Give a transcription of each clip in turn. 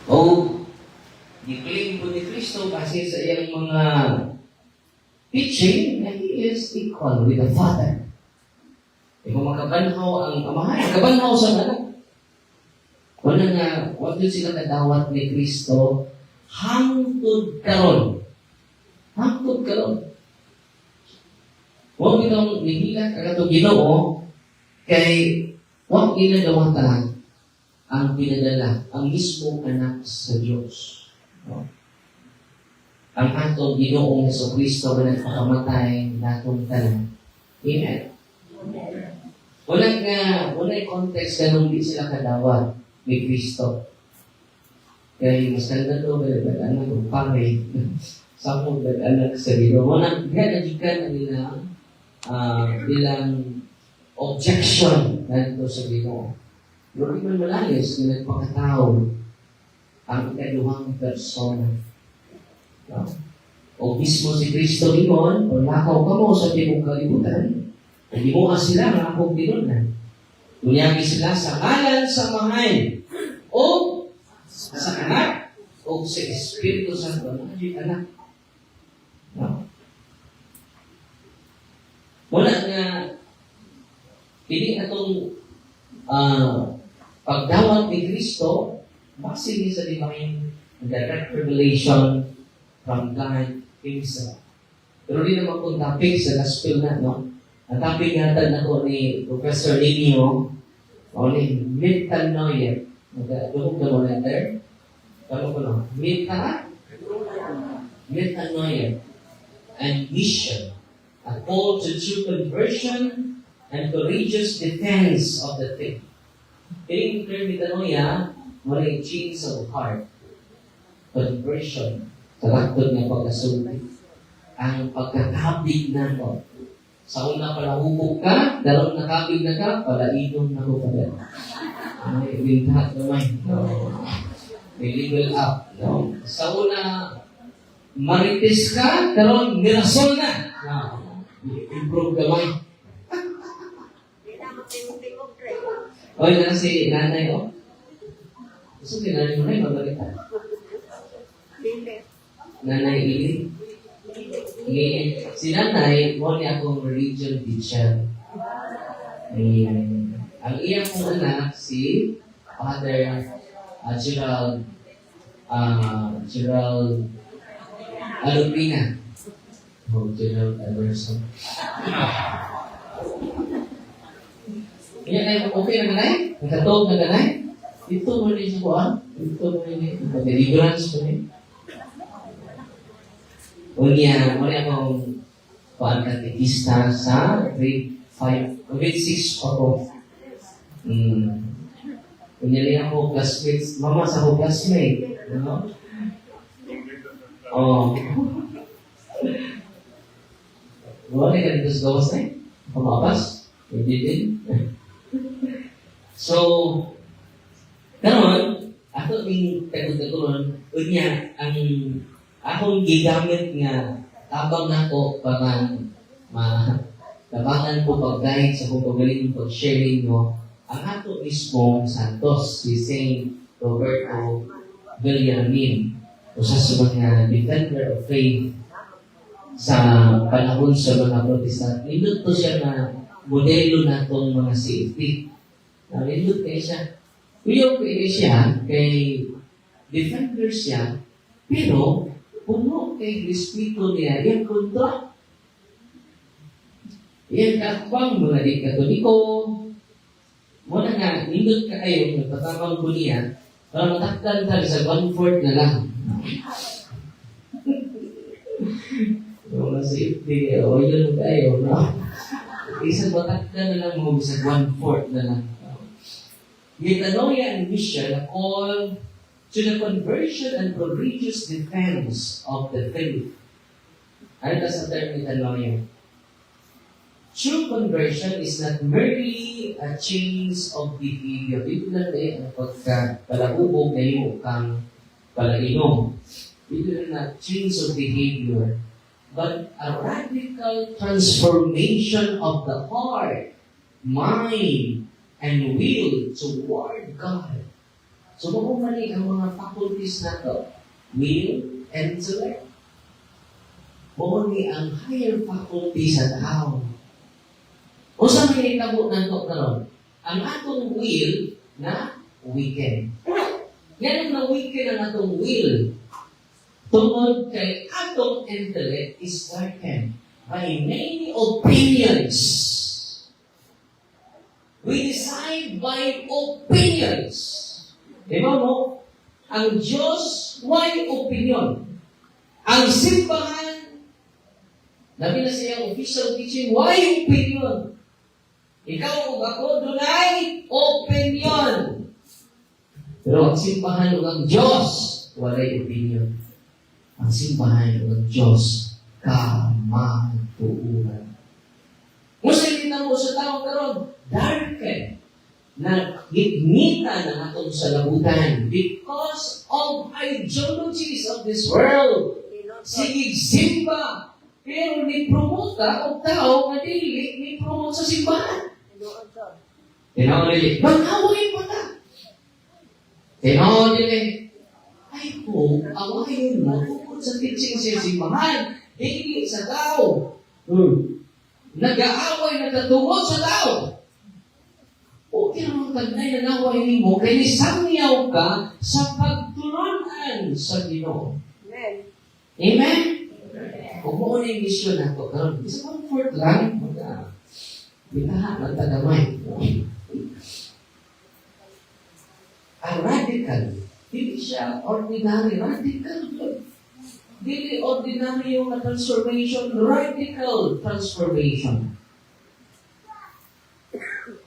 O, i-claim po ni Kristo kasi sa iyang mga teaching na He is equal with the Father. E kung makabanhaw ang amahan, makabanhaw sa anak. Wala nga, wag yun sila kadawat ni Kristo, hangtod karon. Hangtod karon. Huwag itong nihilat ang itong Ginoo, kay huwag ginagawatan ang pinadala, ang mismong anak sa Diyos. No? Ang atong Ginoong Jesucristo na nagpakamatay natong tanan. Amen. Walang context ganun di sila kadawat ni Kristo. Kaya mas kanda to, anak ng pangay, sa akong anak sa Ginoo. Walang ganagikan na bilang objection dito sa Ginoo. Pero di man malayos na nagpakatao ang ikaduhang persona. No? O mismo si Kristo Ginoo, o lakaw ka mo sa timong kalibutan, hindi mo ka sila ng akong tinunan. Tunyagi sila sa ngalan sa mahay, o sa anak, o sa Espiritu Santo. Anak. No? Wala nga, hindi atong pagdawat ni Kristo, base niya sa divine direct revelation from God Himself. Pero di naman kung topic sa gospel na, no? Ang topic natin na ko ni Professor Linio, o ni metanoia. Nagdahog na mo letter. Ano ko no? Metanoia and mission. A call to true conversion and courageous defense of the faith. Yung term metanoia, wala yung change of heart. Conversion. Sa laktod ng pagkasulti. Ang pagkakabig na ko. Sa una pala hubog ka, dalawang nakabig na ka, palainom na ko pala. May bintahat naman. No. May level up. No. Sa una, marites ka, dalawang mirasol na. No. Improve gamay. Oy, na si nanay, oh. Gusto si nanay mo na yung mabalita. Nanay Ili. Si nanay, mo niya akong religion teacher. Ang iyang pong anak, si Father Gerald Alupina. Oh, Gerald Alberson. Yan ay okay na nanay? Nakatog na nanay? Ito mo rin siya po, Ito mo rin siya. Deliverance mo rin. Unya, muli akong katekista sa grade 5, grade 6 ako. Unya rin ako classmates, mama sa ako classmate. Ano? Oh. Wala ka dito sa gawas na eh. Pamabas? Hindi din. So, karon ako din tagod-tagon, unya ang akong gigamit nga tabang nako para tabangan po pag-guide sa kung pagaling pag-sharing mo ang ato mismo Santos, si Saint Roberto Villamin, usa sa mga defender of faith sa panahon sa mga Protestant. Nindot to siya na modelo natong mga safety. Nindot kayo siya. Uyok kayo siya kay defender siya, pero puno kay Espiritu niya yung kontra. Yan kakbang mga di Katoliko. Muna nga, nindot ka kayo, nagpatamang ko niya, para mataktan tayo sa 1/4 na lang. Yung safety, o yun kayo, no? Isang mataktan na lang mo sa 1/4 na lang. Metanoia and mission, a call to the conversion and courageous defense of the faith. Ano sa term metanoia? True conversion is not merely a change of behavior. Ito lang ang pagka-palahubog na yung kang palainom. Ito lang na change of behavior. But a radical transformation of the heart, mind, and will toward God. So, kung mali ang mga faculties na to, will and intellect, muli ang higher faculty sa tao. O sa may nitabo na ito karon, ang atong will na weekend. Yan ang na-weekend ang atong will. Tungkol kay atong intellect is darkened by many opinions. We decide by opinions. Diba mo? Ang Diyos, why opinion? Ang simbahan, labi na siyang official teaching, why opinion? Ikaw o ako, dunay opinion. Pero ang simbahan o ang Diyos, walay opinion. Ang simbahan o ang Diyos, kamatuuran. Musa kita mo sa tao karon, darken, na gitnita ng atong salabutan because of ideologies of this world. Sige, simba. Pero ni-promote ka o tao na dili, ni-promote sa simbahan. Tinaw nila, mag-away pa ka. Tinaw nila, ay po, awayin mo tungkol sa teaching sa simbahan, dili sa tao. Nag-aaway na katungkol sa tao. O kinamang tagnay na naway mo, kaya nisangyaw ka sa pagtulunan sa Ginoo. Amen? Amen? Kung mo na yung mission na ito, karon isa comfort lang, bitahan ang tagamay. Ang radical, hindi siya ordinary, radical. Hindi ordinary yung transformation, radical transformation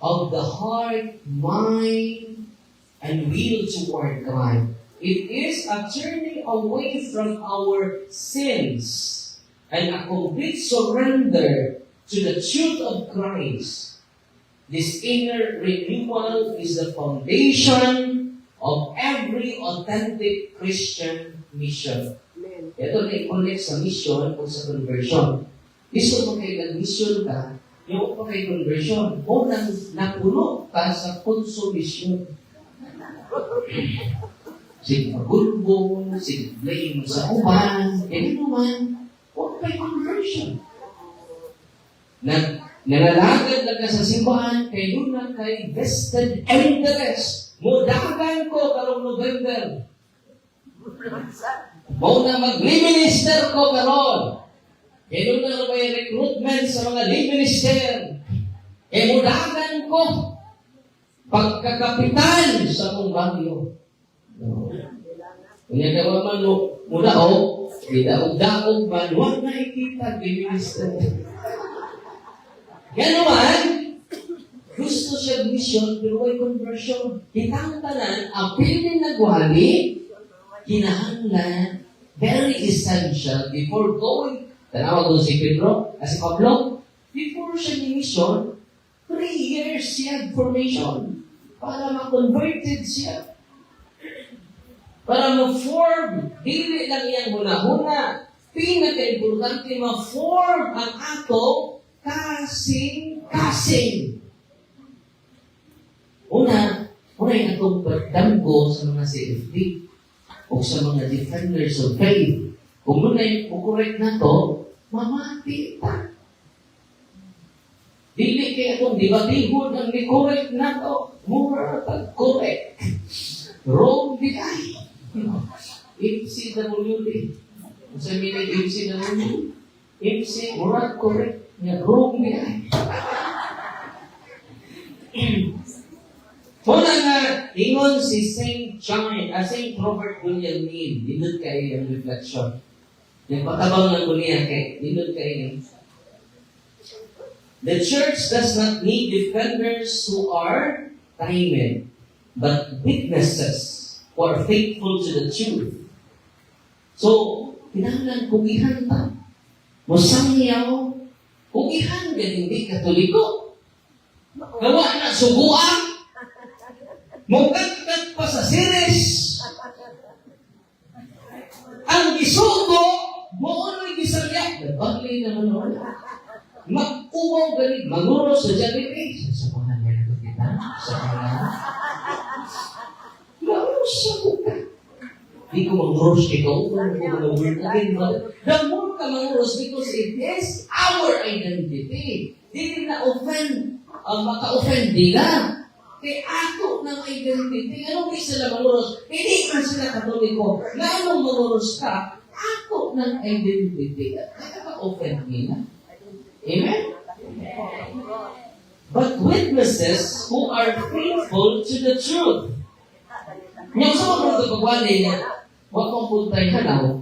of the heart, mind, and will toward God. It is a turning away from our sins and a complete surrender to the truth of Christ. This inner renewal is the foundation of every authentic Christian mission. Ito na i-connect sa mission o sa conversion. Gusto mo kayo nag-mission ka, yung pa kayo conversion, o napuno ka sa consumption. Sige magulbong, sige blame sa uban, ganyan naman, huwag kayo conversion. Nanalagad na ka sa simbahan, kayo na kay vested interest. Mudagan ko karong November. Mau na mag-minister ko karon. Kayo na ba yung recruitment sa mga lay minister? Mudagan ko pagkakapitan sa mong bagyo. Kung yan naman man, mula o, daog-daog man, huwag na ikita, minister. Yan naman, gusto siya mission, pero ay conversion. Kitang tanan, ang piling nagwali, kinahanglan, very essential, before going, tanawa ko si Pedro, si Pablo, before siya ni mission, 3 years siya formation, para ma-converted siya. Para ma-form, dili lang iyang huna-huna, pinaka-importante ma-form ang ato kasing. Una yung atong pagdamgo sa mga CFD o sa mga defenders of faith. Kung muna yung correct na to, mamati ta. Dili kaya itong dibatihon ang correct na to, mura pag-correct. Wrong di ay. MCWD. Sa minit MCWD. MC, mura correct. Wrong di ay. Muna nga, ingon si St. Robert William Neal, dinod kayo yung reflection. Yung patabang ng kuliya kay, dinod kayo. The church does not need defenders who are timid, but witnesses who are faithful to the truth. So, kinahanglan kugihan ta. Musangyaw, kugihan gan hindi katoliko. Gawa na subuan. Mugat-gat pa sa series. Ang isugo, moono'y gisalyak. Nabagli naman naman. Mag-uwaw galing, maguro sa Jollibee. Sa mga nila ko kita. Sa mga Nausa ko ka. Di ko mag-rush ikaw. The more ka mag-rush because it is our identity. Di na offend, maka-offend nila. Kaya ako ng identity, anong di sila mag-rush? Hindi ka sila katoliko. Na anong mag-rush ka? Ako ng identity. Kaya ka-offend nila. Amen? But witnesses who are faithful to the truth. Yung sa mga ito pagwali niya, huwag mong puntay halaw.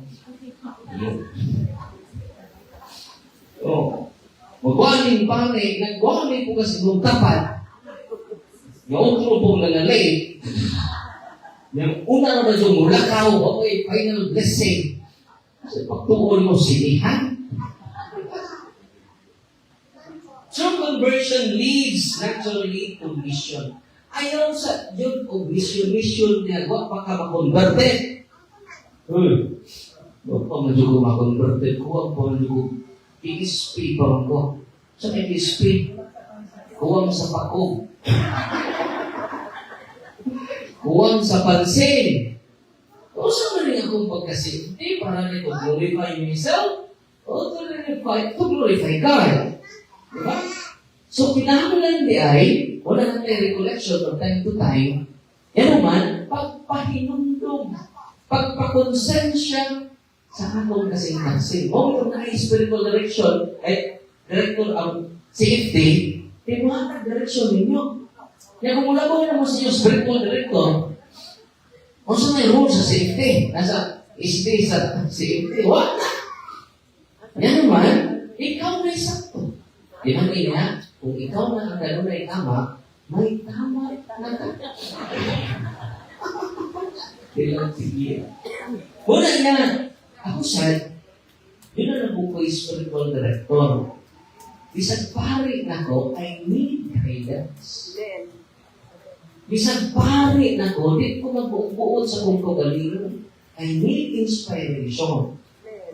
Magwaling pangay, nagwaling po kasi nung tapat. Yung utro pong nangalay. Yung una na yung mulakaw, okay, final blessing. Kasi pagtuon mo sinihan. True conversion leads naturally to mission. Ayaw sa yun o mission niya, huwag pa ka makonverted. Huwag pa madyo ko makonverted. Huwag pa madyo ko PSP pa ko. Sa may PSP, huwag sa pakog. Huwag sa pansin. O saan na rin akong pagkasinti para rin to glorify myself o to glorify God. Diba? So, pinakalan di ay, wala natin recollection from time to time, yan naman, pagpahinundong, pagpakonsensya sa atong kasing-kasing. O, kung na spiritual direction, director ang safety, mga direction ninyo. Kaya kung wala mo naman sa inyo spiritual director, kung saan may rule sa safety, nasa stay sa safety, wala. Yan naman, ikaw na sakto. Di ba niya, kung ikaw na ang gano'n ay tama, may tama na ka. Kailang sige. Muna na, ako sad, yun na nabuko yung spiritual director. Bisag pari na ko, I need guidance. Bisag pari na ko, di ko magbubuot sa kong kagalingon. I need inspiration.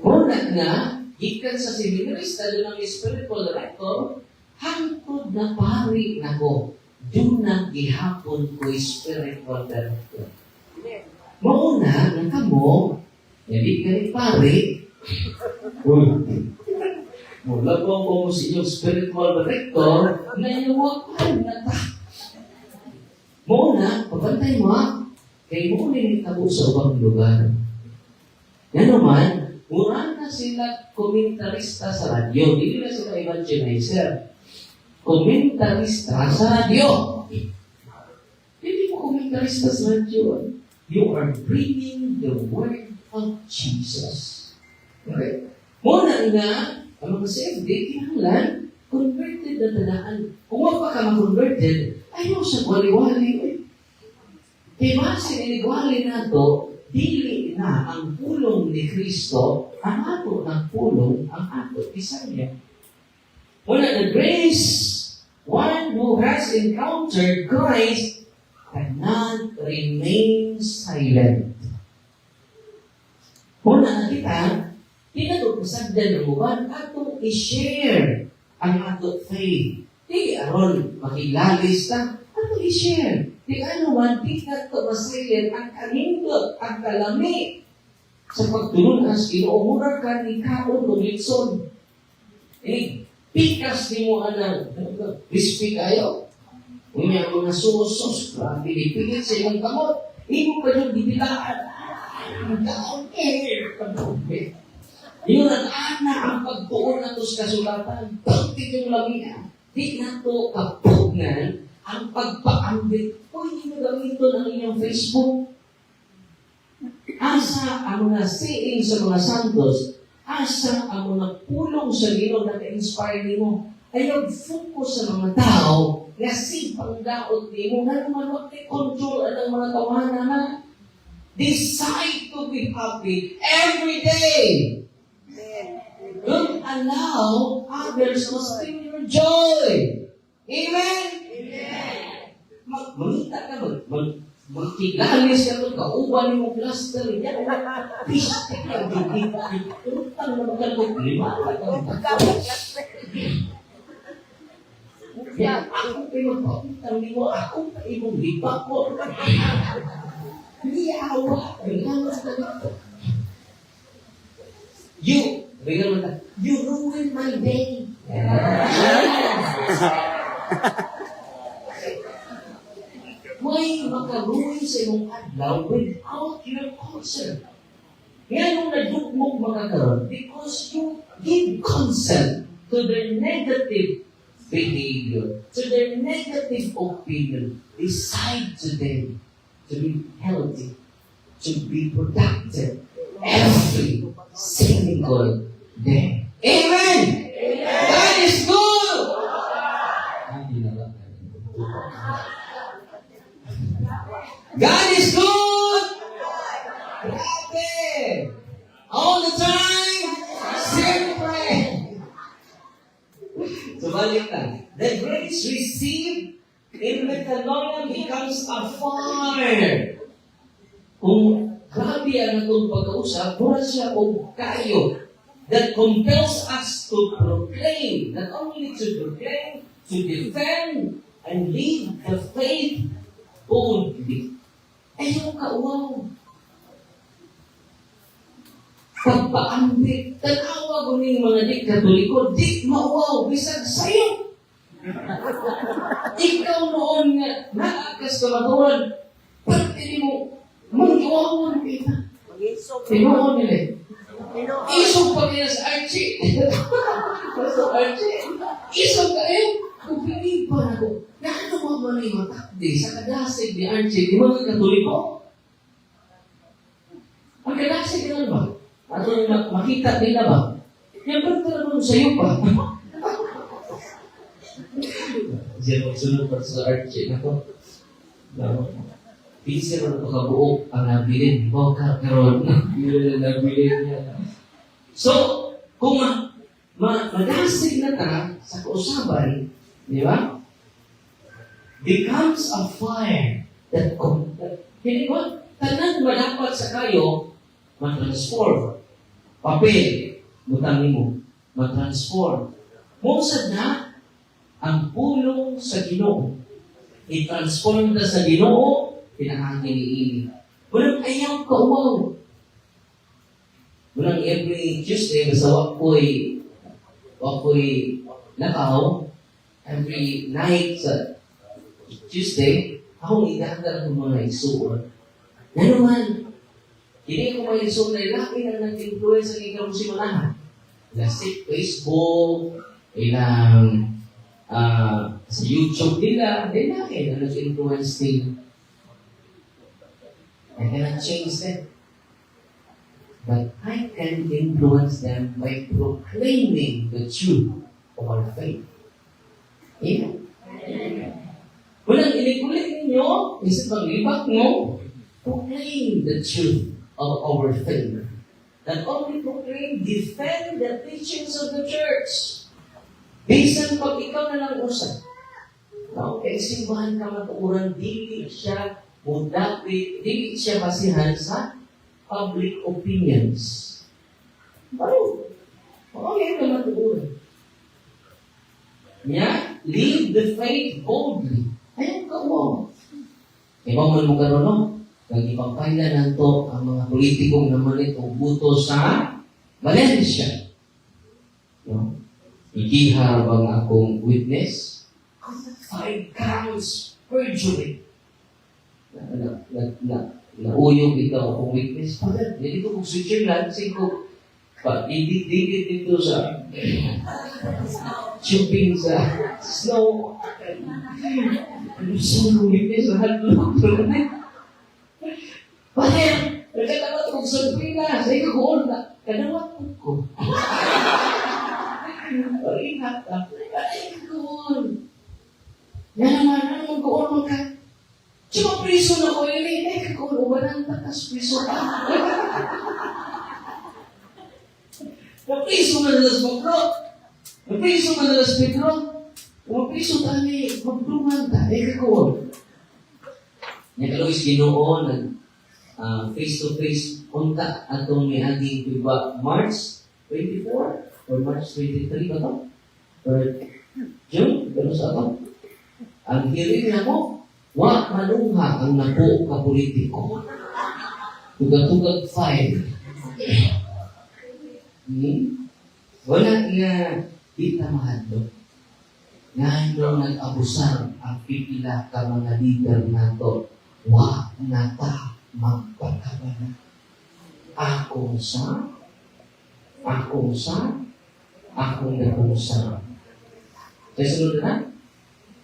Muna na, gikan sa seminarista doon ng spiritual director, hangtod na pari na ko, doon na gihapon ko spiritual director. Mauna, nakamo, hindi ka ni pari, mula po ako sa inyong spiritual director, nayawakan na ta. Mauna, pagpantay mo, kay mo ulit ako sa ubang lugar. Yan naman, mura na sila komentarista sa radyo. Hindi na sila evangelizer. Komentarista sa radyo. Hindi mo komentarista sa radyo. You are bringing the word of Jesus. Okay? Muna nga, ang mga CFD, kinahanglan, converted na talaan. Kung wag pa ka ma-converted, ayaw sa wali-wali. Diba, siniliwali na ito, dili na ang pulong ni Kristo, ang ato ng pulong, ang ato isaya. Una, the grace, one who has encountered Christ cannot remain silent. Una, kita, pinag-upasagdan ng uban, ato i-share ang ato faith. Di aron, makilalis na, ato i-share. Di ano man, di na ito masilin ang kanindot, ang kalami. Sa pagtulunas, inuumura ka ni Kaon Lumikson. Pikas ni mo anang, crispy kayo. Unya mga susos, grabe, ipigit sa iyong kamot. Imo pa yung dibilaan. Down here. Yun ang ana ang pagtuon na ito sa kasulatan. Pagtit yung lamia. Di na ito kapugnan ang pagpaambit. Pwede nyo gamitin ang inyong Facebook. Asa ang mga saying sa mga santos, asa ang mga pulong sa Ginoo na ka-inspire nimo. Ayaw focus sa mga tao na sipang daot nimo na naman control ang mga tawanan na. Decide to be happy every day. Don't allow others to steal your joy. Amen? Mangita ka, magkilalis ka doon, kauban mo plaster, yan, pistik ka, utang na magkalog, lima, yan, ako pinagpapitang mo, ako pa imong lipa ko. Hindi awa. Kailangan sa ganito. Bigyan mo na, you ruined my day. May makaruin sa imong adlaw without your consent. Yan yung nadugmog magkakaroon because you give consent to their negative behavior, to their negative opinion. Decide today to be healthy, to be productive every single day. Amen! God is good! God is good! Grabe! All the time! Siyempre! So, balik lang. The grace received in metanoia becomes a fire. Kung grabe ang itong pag-uusap, mura siya o kayo that compels us to proclaim, not only to proclaim, to defend, and live the faith boldly. Ayaw ka, wow. Pagpaambit, tanawa ko ng mga di-katoliko, di mauwaw, bisag sa'yo. Ikaw noon nga, naakas ka maturan, pati di mo, mag-iwawan kita. Tinuon nila. Isog pa kaya sa Archie. Sa Archie. Isog ka kung pinipan ako, naano mo ba na yung matakdi sa kadasig ni Archie, di mga katoliko? Ang kadasig na ba? At makita nila ba? Yan ba talagang sa'yo pa? Diyan magsunod pa sa Archie. Ako, pinsir na ito kabuok ang nabilin. Huwag karoon. Nabilin niya. So, kung madasig na ta sa kausaban, di ba? Becomes a fire that hindi ba? Tanan madapat sa kayo, matransform. Papel, butang mo, matransform. Musad na ang pulong sa Ginoo. I-transform na sa Ginoo, pinakangin ni walang ayaw kauwaw. Walang every Tuesday, basta wako'y nakaw, every night sa Tuesday, ako idadala ng mga isuon. Na naman, hindi ko may isuon na ilaki na nag-influence ang ikaw si manahan. Ilang Facebook, ilang sa YouTube nila, ilaki na nag-influence din. I cannot change them. But I can influence them by proclaiming the truth of our faith. Amen. Walang inikulit ninyo, isip ang libak mo, proclaim the truth of our faith. Not only proclaim, defend the teachings of the church. Bisan pag ikaw na lang usap. Kaya simbahan ka matuuran, dili siya mudapi, dili siya basihan sa public opinions. Baro, okay ka matuuran. Yeah, live the faith boldly. Ayaw ka mo. Ibang man mo karoon, no? Nag-ipapayla na ito ang mga politikong naman ito buto sa Valencia. No? Ikihar bang akong witness? 5 counts perjury. Nauyog ikaw akong witness. Pagkat, hindi ko kung Switzerland, siko, didikit dito sa shopping sa snow. Sino witness sa hadlok. Bakit? Nagkatapat kong surpila. Sa ikaw na. Kadawat ko. Ingat ka. Ay, kuon. Yan naman kuon ka. Cuma priso na ko yun eh. Ay, kuon. Ubanan takas priso ka. Napriso madalas Pedro. Napriso madalas Pedro. Napriso tani. Magdungan ta. Ay, kuon. Nagkaluis Ginoo ng face-to-face punta atong miaging diba March 24 or March 23 ba ito? Or June? Pero sa ito? Ang hearing na mo, wa manungha ang napo ka politiko. Tugat-tugat 5. Wala nga kita mahadlok. Nga nung nag-abusar ang pipila ka mga leader nato, wa nata magpagkabala. Akong akong nakusa. Sa sunod na,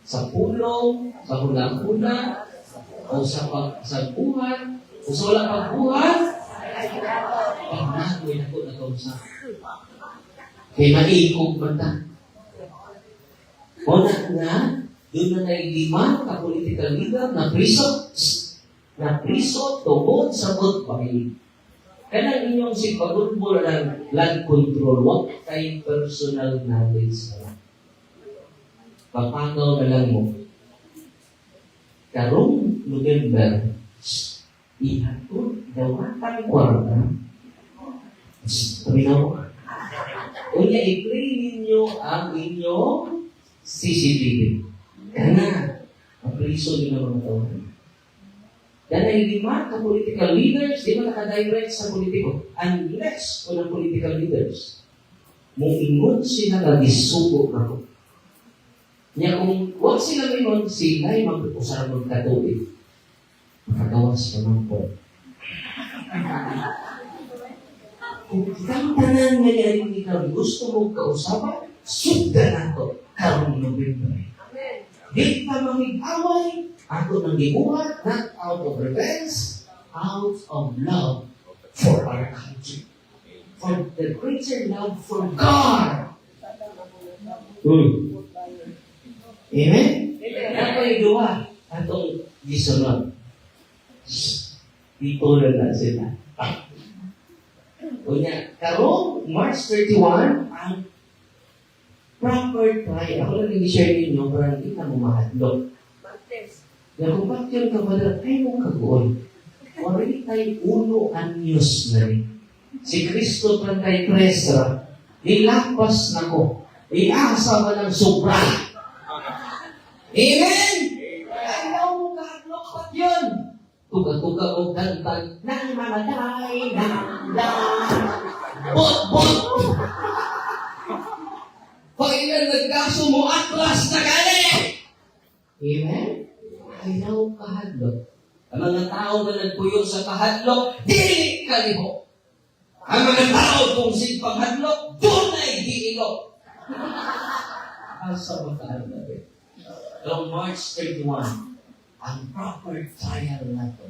sa pulong, sa hula-hula, o sa buhat, o sa wala pagbuhat, pagnagoy na ko na kausa. Kaya maikog man ta. O na, doon na nailima ka political leader na priso tungkol sa good pamilya. Kaya inyong si pagulbol ng land control, wag tayong personal knowledge na. Papagaw na lang mo. Karong November, ihatod dawatan kwarta. Sabi na mo. Kung i-play ninyo ang inyong CCTV. Kana, mapriso nyo na mga taon. Dahil lima ka political leaders, di ba nakadirect sa politiko? Unless kung ang political leaders, mong ingon sila na disugo na ko. Niya kung huwag sila ingon, sila ay mag-usara ng katulig. Makagawas pa ng po. Kung kitang tanan nga yan ikaw gusto mong kausapan, sugda na ko karong November. Di pa mamig-away, ako nang gibuhat, not out of revenge, out of love for our country. For the greater love for God. Amen? Ako yung duwa, atong gisunod. Dito na sila. Kunya, karong March 31, ang proper try. Ako lang nag-share ninyo, para hindi na mamahadlok. Na kung bakit yun kapadala, ay mong kagoon. Already tayo uno anyos na rin. Si Kristo pa tayo presra, nilapas na ko. Iasa ba ng sobra? Amen? Ayaw mo kahadlok pat yun. Tuga-tuga o dagdag ng mamatay ng bot-bot. Pag-ilan nagkaso mo, atlas na gali! Amen? Ayaw kahadlok. Ang mga tao na nagpuyo sa kahadlok, dili kaliho. Ang mga tao kung sigpang hadlok, doon ay giilok. Asa ba kahadlok? Noong March 31, ang proper trial na ito.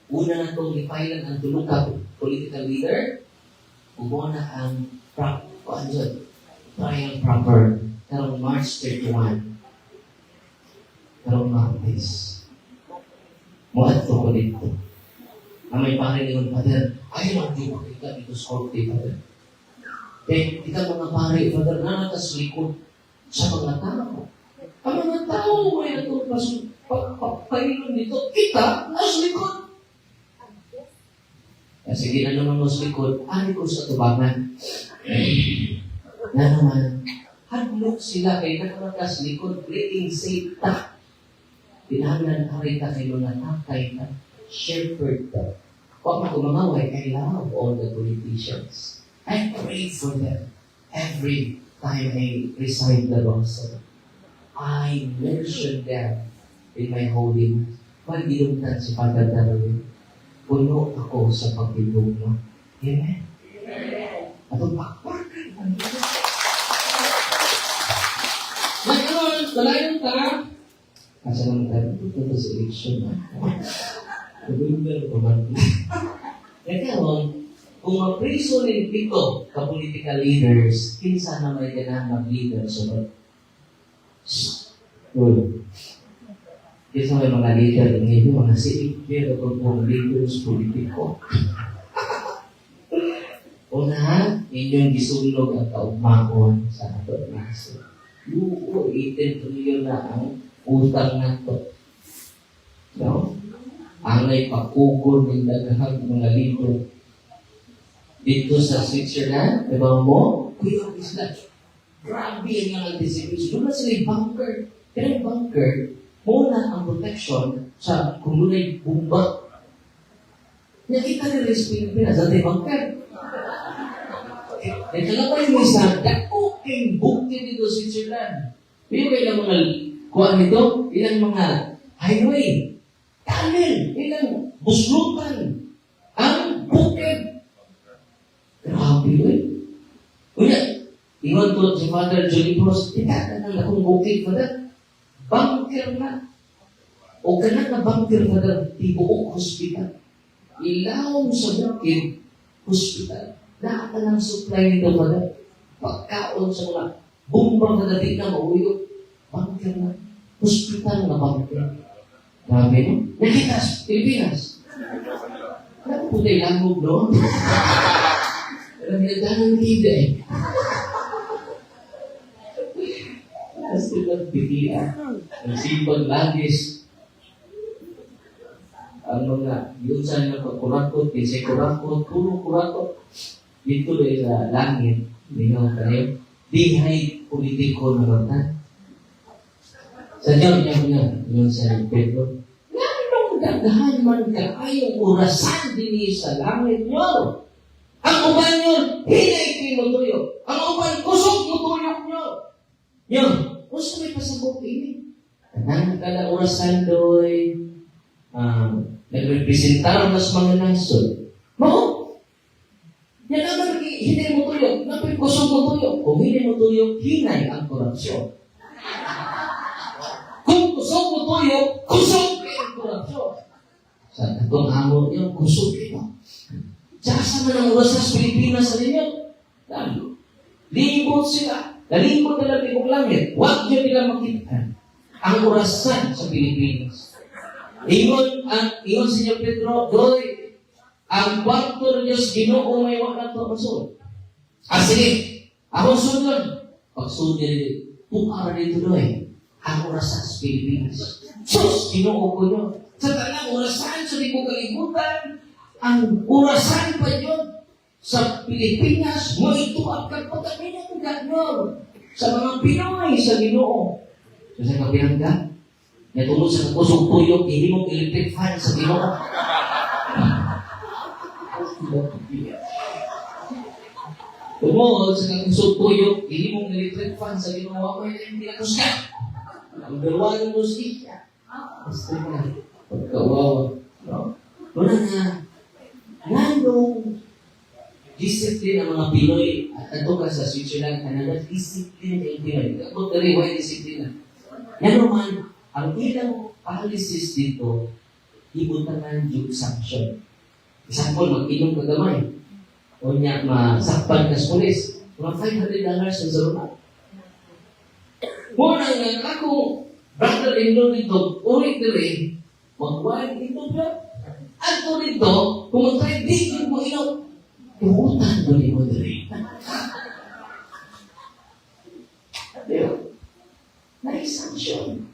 Una na itong ipailan ang tulungkap political leader, umuna ang trial proper. Karong March 31, karong Martes. Muat ko dito. May pare ni Father, ayaw lang di makita dito sa korte, Father. Eh, kita mga pare, Father, nanatas likod sa mga tao. Ang mga tao ay natulpas pagpapailan dito, kita, nasa likod. Sige na naman mo sa likod, ari ko sa tubangan. Na naman, hadlok sila kay nakamatas likod, playing safe ta. Pinahanglan harita kayo na nakay na shepherd ta. Huwag mo kumangaway, I love all the politicians. I pray for them every time I recite the gospel. I mention them in my holy mass. Pag ilungtan si Father Darwin, puno ako sa pagbilog mo. Amen? At ang pakpakan. Ngayon, malayon ka. Asa naman tayo, ito sa election na. Nagulungan ko man. Ngayon, kung mapriso ng pito ka-political leaders, kinsa na may ganang mag-leader sa mga Kinsa may mga leader ng mga CEP o kung leaders politiko. Una, inyong gisulog at kaugmakon sa ato naso. Luko, 18 trillion na ang utang nato. No? Ang may pakugol ng daghang mga libro dito sa Switzerland, diba mo? Kuya Isla, grabe ang anticipation. Doon na sila yung bunker. Pero yung bunker, muna ang protection sa kung doon ay bumba. Nakita nila sa Pilipinas, dati bangker. Kalapay mo isa, dako kayong bukti dito sa Switzerland. Pero ilang mga kuha nito, ilang mga highway, tunnel, ilang buslutan, ang bukid. Grabe yun. Kuya, ingon to si Father Johnny Bros, itatanan akong bukid, Father. Bunker na. O ka na bunker, Father, tibuok hospital. Ilaw sa bukid, hospital. Lahat na ng supply nito, Father. Pagkaon sa mga bumbang na di na mauyo. Bunker na. Hospital na bunker. Grabe, no? Nakita sa Pilipinas. Ano po tayo langog, no? Alam niya, ganang hindi eh. Kasi nagbibiya. Ang sipag lagis. Ang mga, yun sa mga kurakot, kasi kurakot, puro kurakot. Dito rin sa langit, hindi nga tayo, dihay politiko na rotan. Sa Diyan niya, yun sa Pedro, nanong daghan man ka ayong orasan din sa langit nyo. Ang uban yun, hinay kinutuyo. Ang uban, kusog mutuyok nyo. Yun, gusto may pasabot ini. Kanang kada orasan doy, nagrepresentar mas mga nasod. Mo? Yan naman, hindi mo tuyok. Napin kusog mo tuyok. Kung hindi mo tuyok, hinay ang korupsyon. Kung kusog mo tuyok, kusog ang korupsyon. Sa tatong amon niyo, kusog ito. Saan man ang oras sa Pilipinas sa ninyo? Lalo. Libot sila. Nalibot nila tibok langit. Huwag nyo nila makita ang orasan sa Pilipinas. Ingon sa inyo, Pedro, doy, ang kwarto ng Diyos, Ginoo may wala ito masod. Sige, ako sunod. Pagsunod pukara dito doy, ang orasan sa Pilipinas. Sus, Ginoo ko yun. Sa talang orasan, sa di ko kalibutan, ang orasan pa yun sa Pilipinas, mo ito ang kapagamin ng ganyan sa mga Pinoy, sa Ginoo. So sa kapinangga, natulog sa kusong tuyok, hindi mong electric fan sa Ginoo. Tumuod sa kusong tuyok, hindi mong electric fan sa Ginoo. Ako hindi na kusya. Ang berwan mo siya. Basta na, pagkawawa. Wala na, landong disiplin ang mga Pinoy at ato ka sa Switzerland, Canada, disiplin ang Pinoy. Kapag kariway disiplin. Yan naman, ang ilang policies dito, ibutangan yung sanction. Example, mag-inom ka gamay. O niya, masakpan ka sa polis. Mga $500 sa zaruna. Muna nga, ako, brother-in-law dito, ulit na rin, mag-wine dito ba? At ko rito, kung mag-try, di mo ilaw. Imutan mo ni mo rin. Na-sanction.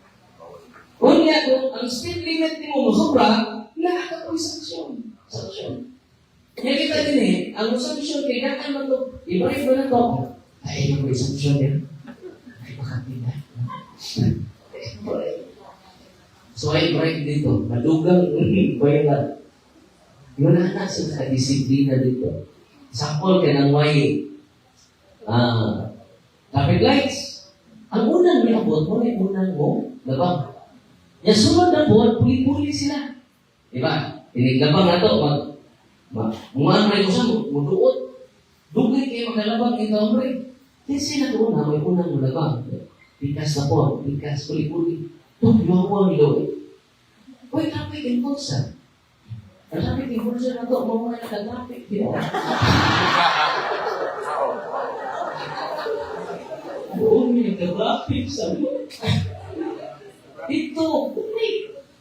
Kung nga, kung ang speed limit ni mo sobra, lahat ako sanction. Sanction. Kaya kita din ang sanction, kaya nakan mo ito, i-bribe mo na ito. Ay, yung sanction yan. Ay, makapinay. So, ay bribe dito. Madugang bayaran. Yun na sa disiplina dito. Sample ka ng may traffic lights. Ang unang niabot mo, ay unang mo, labang. Yung sunod na po, puli-puli sila. Diba? Tiniglabang na ito, umaamay ko sa muduot. Dugay kayo magalabang ito, hombre. Kasi na doon na, may unang malabang. Bikas na po, bikas, puli-puli. Ito, yung ilo. Uy, traffic enforcer. Ang traffic enforcer na ito, mga nag-traffic. Doon may nag-traffic sa mo. Ito,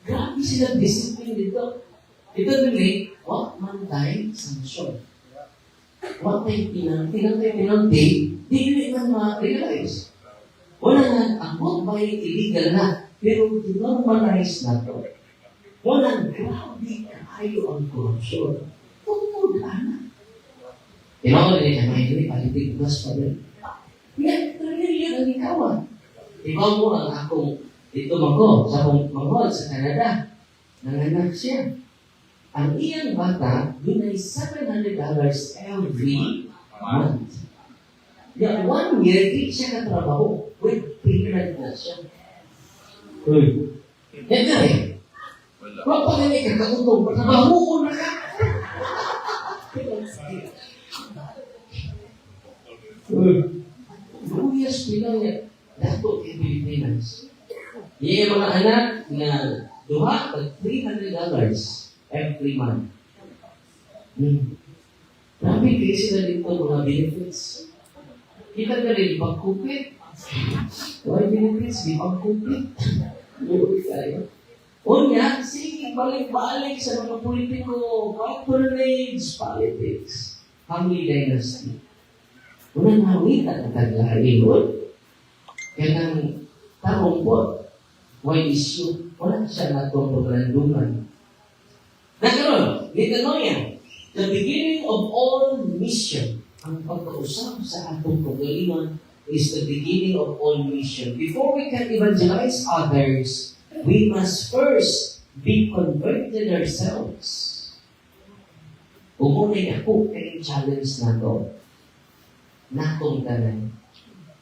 grabe silang discipline dito. Ito din what man tayo sanction. What tayo pinanti, di man ma-realize. Wala nga, ang what by illegal na, pero normalize na ito. Walang grabe kayo ang korupsyon. Tungkol na. Tinawag niya ka, may palitig plus pa rin. Yan, trillion ang ikawan. Ikaw mo ang akong dito sa Canada. Nanganak siya. Ang iyang bata, yun ay $700 every month. Yung 1 year, di siya katrabaho. With payment na siya. Yan na eh. Wala pa rin ikakakutong. Trabaho ko na ka. 2 years bilang niya. Dato kay Pilipinas. Yung mga anak na duha, $300 every month. Grabe kayo sila dito mga benefits. Kita ka rin pagkupit. Why benefits? Di pagkupit. Lord kayo. Unya, sige, balik-balik sa mga politiko, patronage, politics, family dynasty. Unang nawitan ang taglarin, Lord. Kaya nang tarong po, why issue? Wala siya na itong paglandungan. Nagkaroon, metanoia, the beginning of all mission. Ang pagkausap sa atong pagalingan is the beginning of all mission. Before we can evangelize others, we must first be converted ourselves. Umunay ako kayong challenge na to. Natong tanan.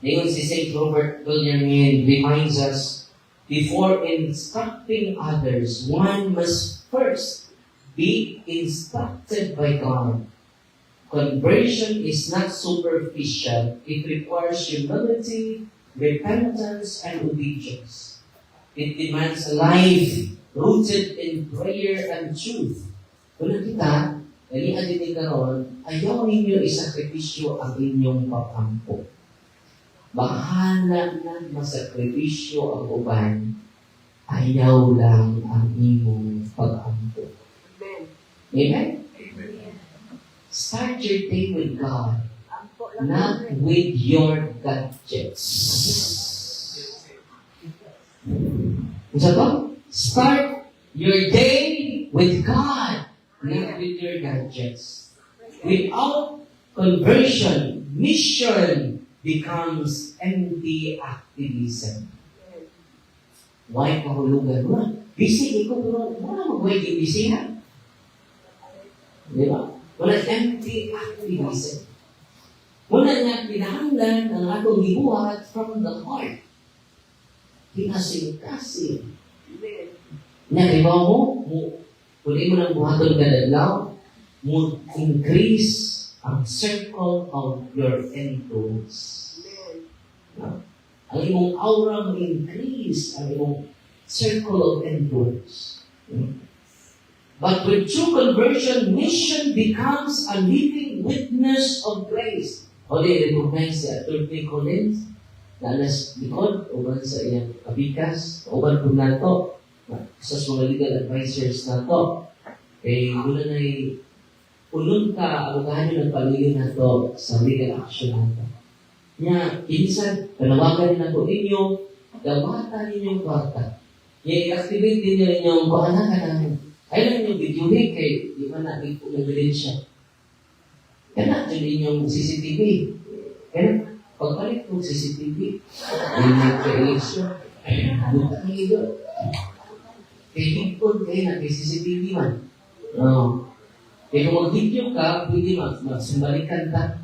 Ngayon si St. Robert Bellarmine reminds us, before instructing others, one must first be instructed by God. Conversion is not superficial. It requires humility, repentance, and obedience. It demands a life rooted in prayer and truth. Kung kita, kaniya din karon, ayaw ninyo isakripisyo ang inyong pagampo. Bahala na masakripisyo ang uban, ayaw lang ang inyong pagampo. Amen? Start your day with God, not with your gadgets. Isa ba? Start your day with God, not with your gadgets. Without conversion, mission becomes empty activism. Why kahulugan? Busy ko, pero wala mag-wait busy ha? Di ba? Wala empty activism. Wala nga pinahanglan ang atong gibuhat from the heart. Kinasing-kasing. Nakiba mo, kung mo nang buhaton ka dadlaw, mo increase ang circle of your influence. Ang imong aura mo increase ang imong circle of influence. But with true conversion, mission becomes a living witness of grace. O di, recognize sa 3 Corinthians, na alas likod, uban sa iyang kabikas, uban po na ito, sa mga legal advisors na ito. Eh, mula na ulun ka, abugahan nyo ng paligid na ito sa legal action na ito. Nga, inisan, panawagan na po ninyo, gawata ninyong kwarta. I-activate din nyo ninyong kuhanan ka namin. Ayaw yung video kay di ba natin po nag-evidensya. Kaya natin yung CCTV. Kaya pagbalik po CCTV, yung nagka-eleksyon, buta nyo yun. Kaya hipon kayo na kay CCTV man. Kaya kung mag-video ka, pwede magsimbalikan ka.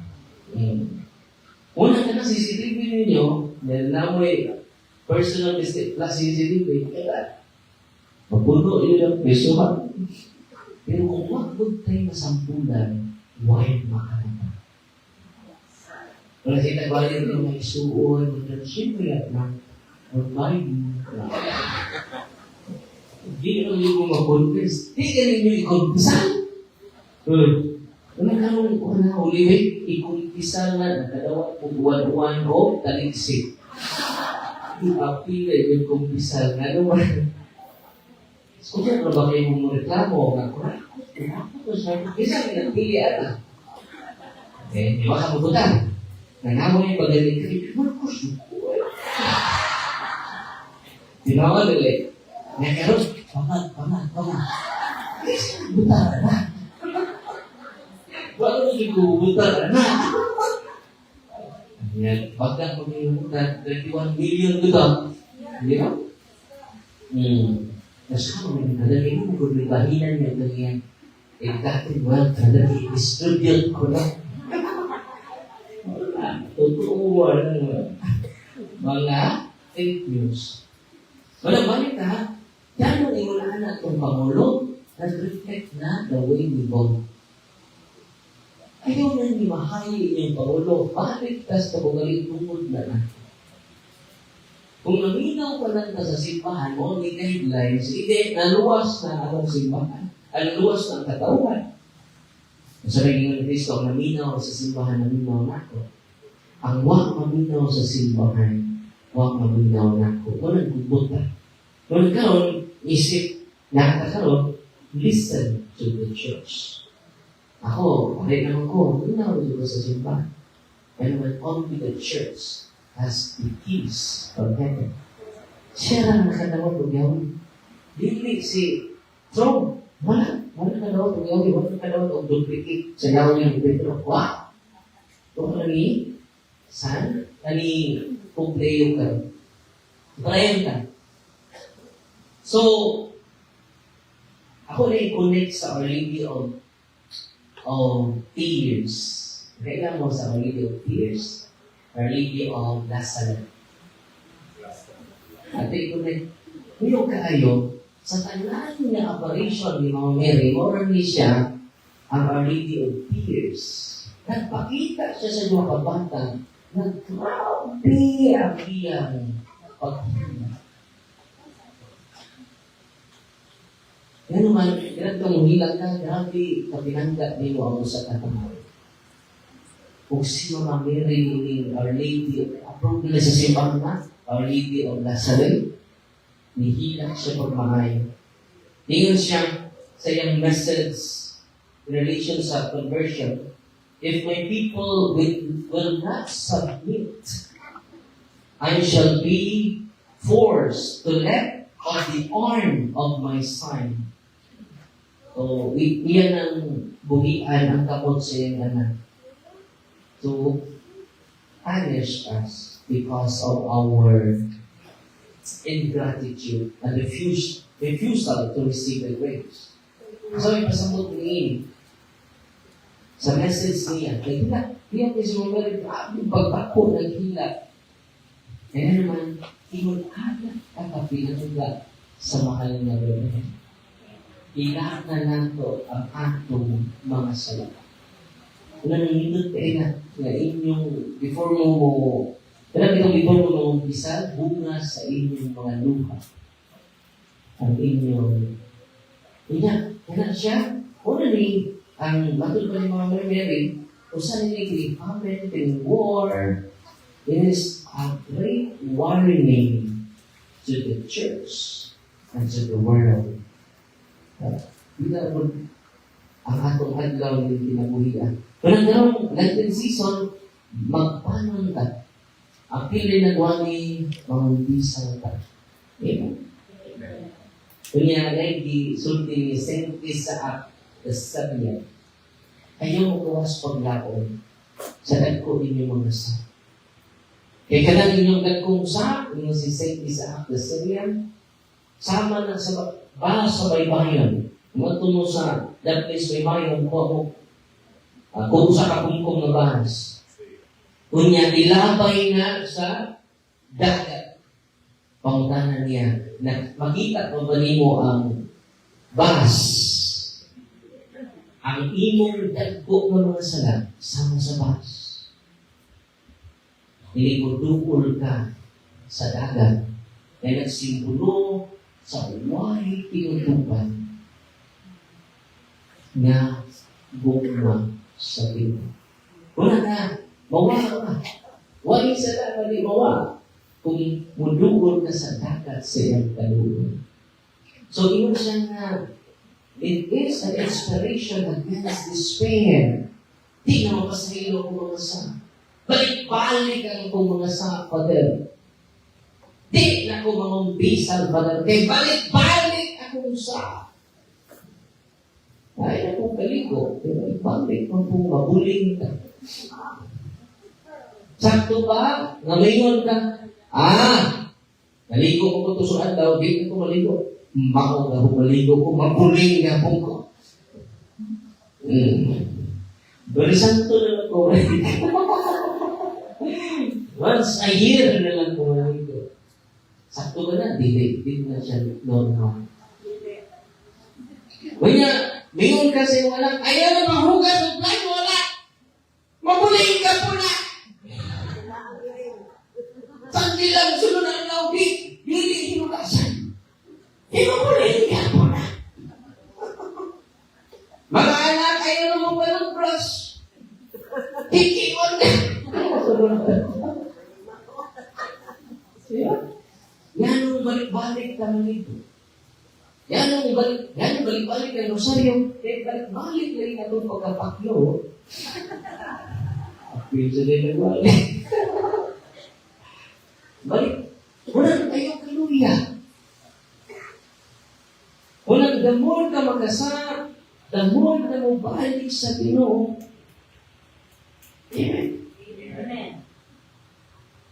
Una ka na CCTV ninyo, dahil namoy personal mistake plus CCTV, kaya mapuno yun ang pesuhan. Pero kung wag tayo masampulan, why makalata? Wala siya nagbalin ng mga isuon, siyempre at na, magbayad na. Hindi naman yung mga confess. Hindi ka ninyo i-confessan. Kung nagkaroon ko na uliwit, i-confessan na, nakadawa po buwan-buwan ko, taliksik. Ipapila yung confessan. Ano ba? Kung saan ba kayo mong reklamo, isang pinagpili ata. Eh, di ba ka mabutan? Nanamo yung pagaling kayo, Marcos, tinawa nila. Nakaroon, paman. Isang butara na. Bago nyo butara na. Yan, pagka kung yung 31 million dito. Hindi ba? Tapos kamo, nagkagaling mo kung may bahilan yung ganyan. dati well, distribute ko na. Wala, totoo mga fake news. Wala, balik ha? Yan ang iulaan itong Pangulo nag-reflect na the way we vote. Ayaw na ni mahayi yung Pangulo. Bakit tas na bugaling tungkol na na? Kung naminaw ka lang sa simbahan mo, may guidelines, hindi, naluwas na ang simbahan. Naluwas na ang katauhan. Sa Panginoon Kristo, ang naminaw sa simbahan, naminaw na ako. Ang wak maminaw sa simbahan, wak maminaw na ako. Walang gubuta. Kung nagkaroon, isip, nakakaroon, listen to the church. Ako, okay naman ko, maminaw dito sa simbahan. And when only the church has the keys from heaven. Siya lang nakadawat ng Yahweh. Dili si Trump. Wala nakadawat ng Yahweh. Wala nakadawat ng duplicate sa Yahweh ng Pedro. Wow! Ito ka ni San? Ni Pompeo ka. Brian ka. So, ako na i-connect sa Our Lady of Tears. Kaya mo sa Our Lady of Tears. Our Lady of Lazarus. At i-connect. Ngayon kaayo, sa tanan na apparition ni Mama Mary, morally siya ang Our Lady of Tears. Nagpakita siya sa mga kabata na grabe ang iyang paghina. Yan naman, ganitong hilang ka, grabe kapinanggat ni mo ako sa katamay. Kung si Mama Mary ni Our Lady, approve nila sa simbahan na, Our Lady of Lazarus, nihilak siya pagmahal. Tingin siya sa iyang message in relation sa conversion. If my people will not submit, I shall be forced to let off the arm of my son. So, iyan ang buhian ang kapot sa iyang anak. To punish us because of our ingratitude and refusal to receive the grace. So, ipasamot niya sa message niya, naghila. Diyan niya si Mama Mary, grabe yung pagpako, naghila. Kaya naman, ingon-anak kakapinatula sa mahal na Lord. Ilahat na nato ang atong mga salita. Kung nanginindot kayo na inyong, before mo umpisa, bunga sa inyong mga luha. Ang inyong, kaya siya, unang ang matulog ni Mama Mary, kung saan nila famine and war, it is a great warning to the church and to the world. Bila mo ang atong adlaw ng kinabuhian. Kung nagkaroon, Lenten season, magpanon ka. Ang pili na guwani, mamambisang ka. Amen. Kunya, di sulti ni Saint Isaac the Sabian. Ayaw mo gawas paglaon sa dagko inyong mga sa. Kaya kanang inyong dagkong sa, inyong si Saint Isaac the Sabian, sama na sa bahas sa baybayan. Matuno sa that place baybayan ko kung sa kapungkong na bahas. Kunya, ilabay na sa dagat. Pangutanan niya na makita mo ba mo ang bahas. Ang imong dagko ng mga sala sama sa bahas. Niligudukol ka sa dagat na nagsimbolo sa huwag tinutupan na bunga sa Pino. Wala na, mawala ka. Huwag isa na mali mawala kung mudukol ka sa dagat sa iyang kaluluwa. So, yun siya na it is an inspiration against despair. Di na mapasahilo kung mga sa. Balik-balik ang kung mga sa, Father. Di na ko mamambisal, Father. Kaya balik-balik akong sa. Ay, akong kaligo. Balik-balik kung mabuling ka. Sakto ba? Ngamayon ka? Naligo ko ito suan daw. Di ko maligo. Mako na maligo ko. Mabuling nga po ko. Bali santo na lang po. Once a year na lang po ito. Sakto ba na? Dili na siya normal. Kanya, mingon ka sa iyong anak, ayaw na mahugas ng plato, wala. Mabuling ka po na. Sandi lang, sunod ang laubi. Dili, hinugasan. Mabuling ka po na. Mga anak, ayaw na mawalang brush. Ikiwan na. Yan ang balik-balik naman ito. Yan ang balik-balik ng rosaryo. Balik-balik na rin itong pagkapaklo. Apil sa din nagbalik. Balik. Walang tayo kaluya. Walang damol ka magkasa. Damol ka mo balik sa Ginoo. Amen. Amen.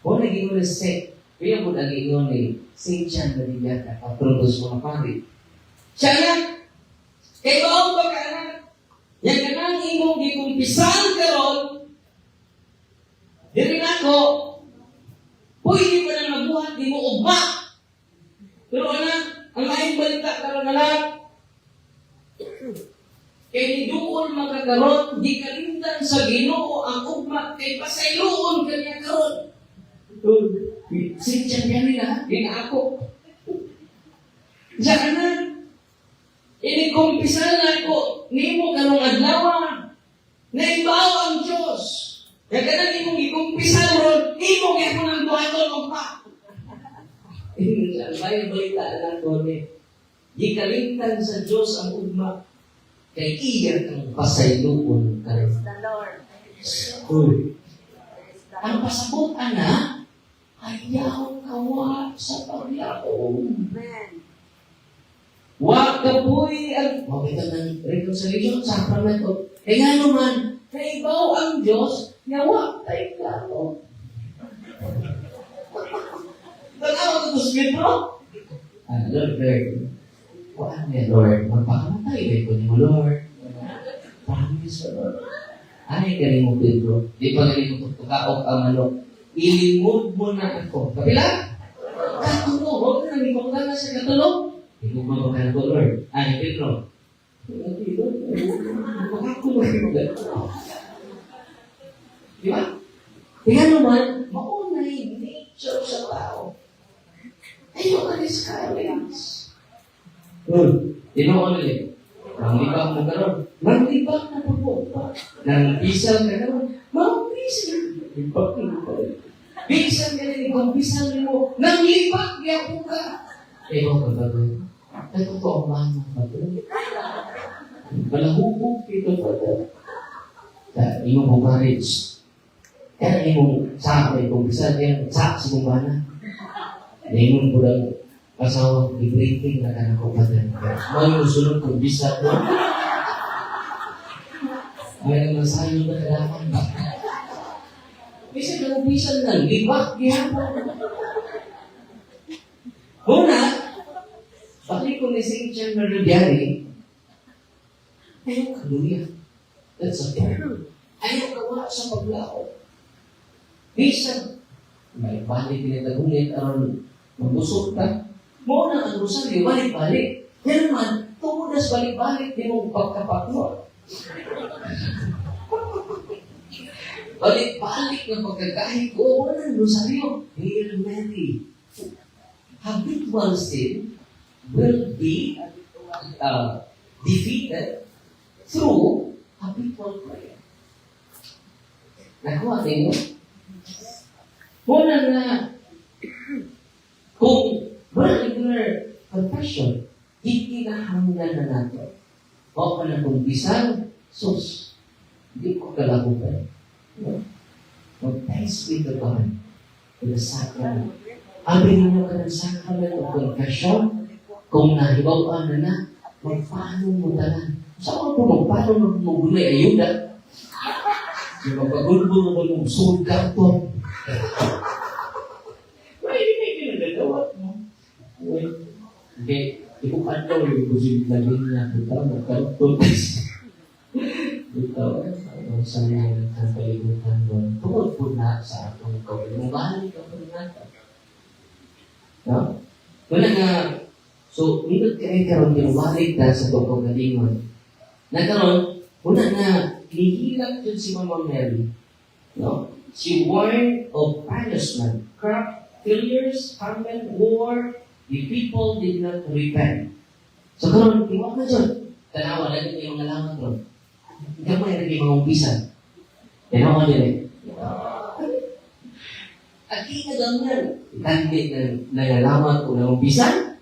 Kung naging mo na set, kaya mo naging mo ni St. John Maria patron dos mga pari. Siya na, kay baong pagkaanak, yan ka nang imong gikumpisan karon, diri nako, pwede pa na mabuhat, di mo ugma. Pero ang laing balita karon na lang, kay niduol magkakaroon, di kalimtan sa Ginoo ang ugma, kay pasayloon kanya karon. Sintiyan niya nila, ako. Diyan na, inikumpisan na ko, nimo kanong adlaw, na ibaw ang Diyos. Kaya ka na nimong ikumpisan ron, nimo kaya ko nang duhaton o pa. May balita na ko ni, di kalimtan sa Diyos ang ugma, kay iya kang pasayloon ka rin. Ang pasabot, anak, ayaw kawa sa paglaom. Wa kapoy ang makita ng reconciliation sacrament. E nga naman, kaibaw ang Diyos, nga tayo klaro. Tanaw ko ito, Smithro? Lord, kuhaan niya, Lord, magpakamatay ba ito niyo, Lord? Promise, Lord. Ay, galing mo, Pedro. Di pa galing mo tukaok ang manok. Ilimod mo na ako. Kapila? Katulog. Huwag na nang ibang na sa katulog. Ilimod mo na ako, Lord. Ay, Pedro. Makakulog mo na. Di ba? Kaya naman, maunay nature sa tao. Ayaw ka discourage. Tinoon ulit. Manglibak mo karon. Manglibak na po pa. Nang isang ka naman. Manglibak. Libak mo pa rin. Bisan ka rin, kumpisan mo. Nanglibak niya po ka. Ewan ka ba ba? Ito po ang mahal pa ito. Malahubog ito pa ito. Sa imong mong marriage. Kaya imong sa akin, kumpisan niya, sa simubana. Imong po lang asawa, i-breaking na ka na kumpatan. Mga musunod kung bisa ko. May masayo na kailangan. Bisa na ubisan ng libak. Una, pati ko ni St. John Maria, ayaw kaluya. That's a prayer. Ayaw kawa sa paglao. Bisa, may balik pinatagunit aron magbusok ka. Muna ang rosaryo, balik-balik. Yan naman, tumunas balik-balik din mong pagkapaklo. Balik-balik ng pagkakahit ko, wala ang rosaryo. Hail Mary. Habitual sin will be defeated through habitual prayer. Nakuha ninyo? Muna na, kung regular confession, hindi na hanggan na nato. O ka na kumpisan, sus, hindi ko kalabutan. Thanks be to God for the sacrament. Abinin mo ka ng sacrament of confession, kung nahibaw na, magpaano mo tanan. Saan mo magpaano mo gulay ayuda? Yung magpagulbul mo ng soul carton. May ginagawat mo. Hindi, ibukan daw yung busin lagi niya. Ito, magkarton. Dito, ang sanay ng kalimutan doon, tungkol po na sa atong kawin. Balik ka po na. No? Wala nga, so, hindi kayo karoon tinubalik na sa itong kagalingon. Nagkaroon, una na, nihilak yun si Mama Mary. No? She warned of punishment, crop, failures, famine, war. The people did not repent. So karoon, iwag na dyan. Tanawa, lagi kayo mga lamat doon. Gamay na kayo mga umpisan. Tanawa dyan eh. At kinagamnan, tandi na nangalamat o ng umpisan.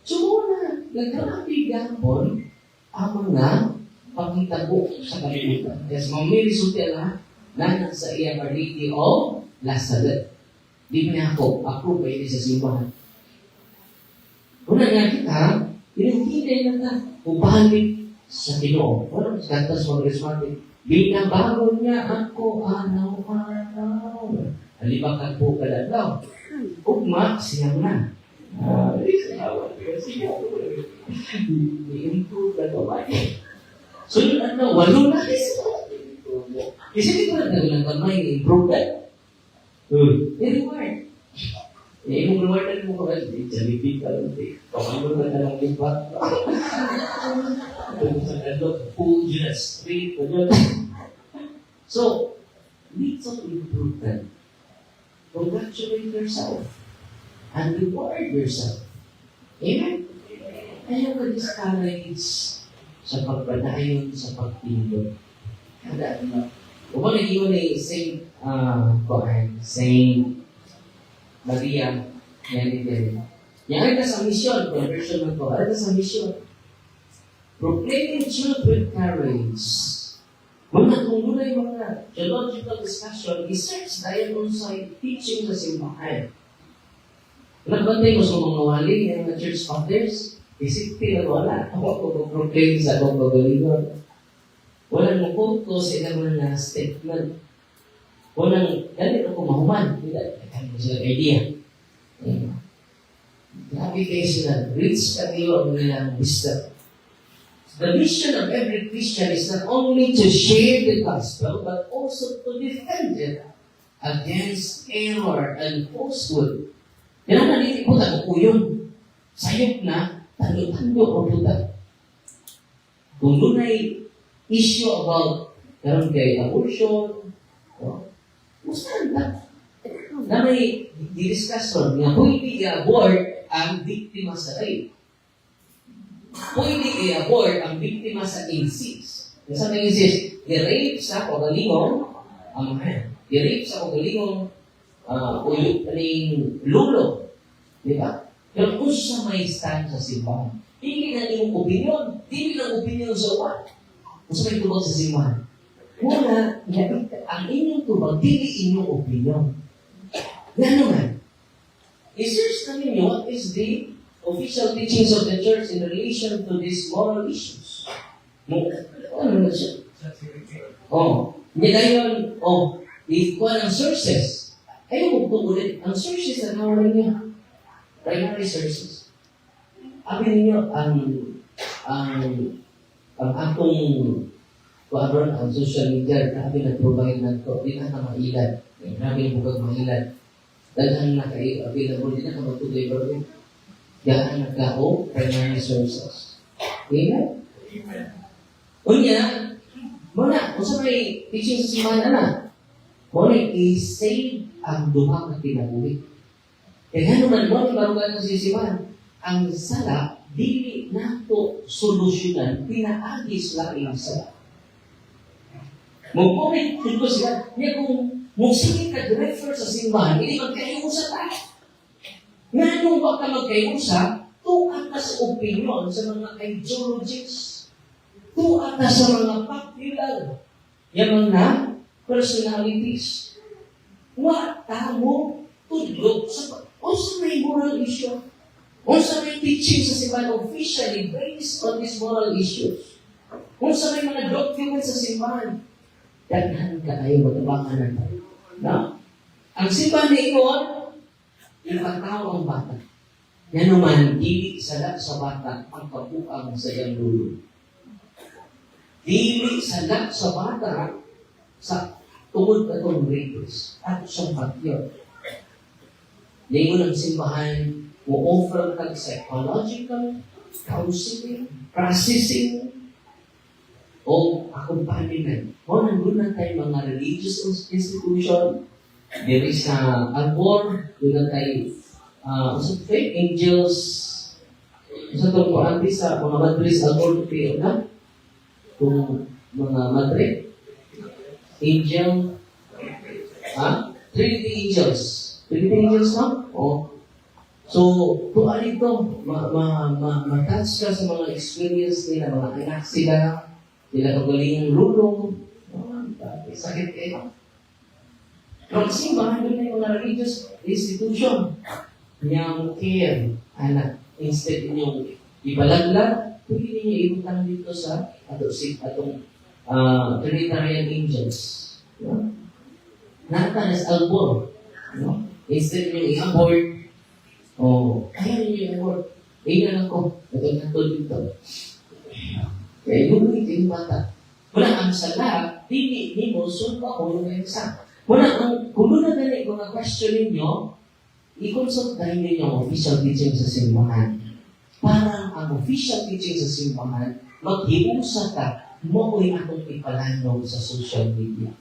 So na, nagkarabi gapon ang mga pagkitabo sa kalimutan. Yes, mamilisulti na sa iyang ariti o Lasalet. Di na ako pwede sa simbahan. Una nga kita, pinagkilay na ta, ubalik sa Ginoo. Walang kantas mga charismatic. Binabago niya ako araw-araw. Alibakan po kadalaw. Ugma, siyang na. I-improve na kamay. So yun walo na kasi di ko lang kamay, i-improve na. I-reward. Yung rewardan mo ko kasi, jalipin ka lang. Kamay mo na lang iba. Fullness. So, little improvement. Congratulate yourself and reward yourself. Amen? Ayaw ka discourage sa pagpadayon, sa pagpindot. Kada ano. Kung nag-iwan ni Saint Maria, yan. Yan ka sa mission, conversion mo ko. Yan ka sa mission. Proclaiming truth with courage. Mga tungulay mga theological discussion, research dahil sa teaching sa simbahan. Nagbantay mo sa mga wali ng church fathers, isipin na wala. Ako proclaim sa akong pagalingon. Walang mapunto sa ilang mga statement. Walang, ganit ako mahuman. Hindi mo sila idea. Grabe kayo sila. Rich kayo ang nilang wisdom. The mission of every Christian is not only to share the gospel, but also to defend it against error and falsehood. Yan ang naliliputan ko yun. Sayop na, tando-tando o puta. Kung doon ay issue about karon kay abortion, musta na? Na may di-discussion nga pwede i-abort ang biktima sa rape. Pwede i-abort ang biktima sa incest. Sa incest, i-rape sa kagalingong amahan. I-rape sa kagalingong lulo. Di ba? Pero kung siya may stand sa simbahan, hindi na yung opinion. Hindi lang opinion sa what? Kung sa may tubag sa simbahan. Muna, ang inyong tubag, hindi inyong opinion. Nga naman, i-search na ninyo what is the official teachings of the church in relation to these moral issues. Ano na siya? Hindi ngayon, ikuha ng sources. Ayaw mo ulit. Ang sources na nawalan niya. Primary sources. Abi ninyo, ang atong kuadron, ang social media, grabe nag-provide na ito. Di na mailan. Grabe yung bukag mailan. Dahil na kayo available, di na ka mag-tuloy bro. Gaan nagkao, primary sources. Amen? Unya, muna, kung sa may teaching sa simbahan na, muna i-save ang duha na kinabuhi. Kaya naman, muna barugan sa simbahan, ang sala, dili na ito solusyonan, pinaagis lang yung sala. Mag-comment ko sila, niya kung sige ka-refer sa simbahan, hindi magkayo sa tayo. Nga nung wag ka magkayusa, tuat na sa opinion sa mga ideologies. Tuat na sa mga popular. Yung mga personalities. Wata mo tudlog sa may moral issue. Sa may teaching sa simbahan officially based on these moral issues. Sa may mga documents sa simbahan. Daghan ka tayo matabangan na tayo. Ang simbahan na iyon, ipataw ang bata. Yan naman, hindi sa bata ang kabuang sa iyang lulo. Dili salat sa bata sa tungod na itong rapist at siyang pagyo. Ngayon ang simbahan mo offer kag psychological, counseling, processing, o accompaniment. O nandun tayo mga religious institution, there is Albor, doon tayo, angels, sa itong kuanti sa mga madris Albor, na, kung mga madre, angel, Trinity Angels. Trinity Angels, no? O, so, tuan ito, matouch ka sa mga experience nila, mga anak sila kagaling lulong, sakit kayo. Pero simbahan doon na yung mga religious institution niyang care, anak, instead ninyong ibalaglag, pwede ninyo ibutang dito sa atong Trinitarian Angels. No? Natanas Albor. No? Instead ninyong i-abort, kaya ninyo i-abort. Iyan ako, ito dito. Kaya yung yung bata. Wala ang sala, hindi mo sumpa ko yung isa. Wala ang, kung doon na ganit mga question ninyo, i-consult na ninyo ang official teaching sa simbahan. Para ang official teaching sa simbahan, maghiusa ka, mo ko'y akong ipalanog sa social media.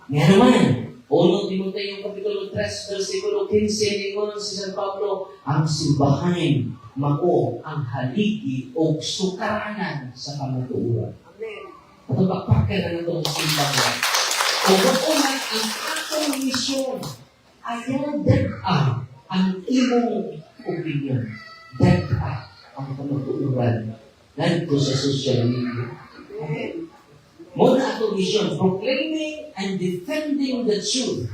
Nga naman, 1 Timoteo Kapitulo 3, versikulo 15, ingon si San Pablo, ang simbahan, mako ang haligi o sukaranan sa kamatuuran. At ang bakpakan na ito ang simbahan. Kung man ang akong misyon, ayaw dagdag ang imong opinion. Dagdag ang kamatuuran. Nandito sa social media. Okay? Muna atong mission, proclaiming and defending the truth.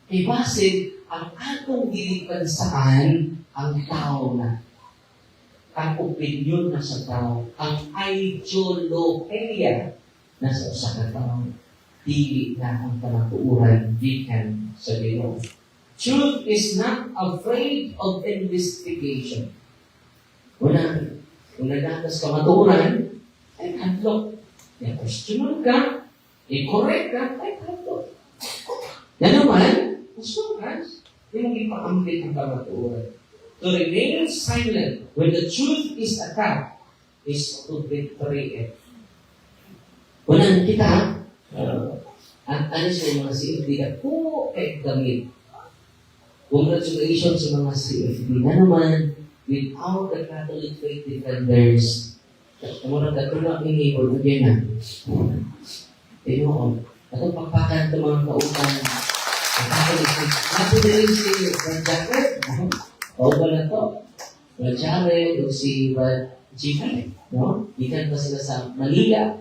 Ibasin ang atong gilipansaan ang tao na. Ang opinion na sa tao, ang ideolohiya na sa usa ka tao. Dili na ang kamatuuran gikan sa Ginoo. Truth is not afraid of investigation. Una, kung nagatas kamatuuran, ay hadlok. I-question ka, i-correct ka, ay hadlok. Yan naman, gusto ka, hindi mong ipaambit ang kamatuuran. To remain silent when the truth is attacked is to betray it. Unang kita, ano sa mga CFD ka po kahit gamit. Congratulations sa mga CFD na naman, without the Catholic faith defenders, muna katulak ni Neighbor, again na. Tignan mo, atong pagpakan ito mga kautan. Nato din si Brad Jacket, o ba na to? Brad Jacket, o si Brad Jiffy, no? Ikan pa sila sa Manila.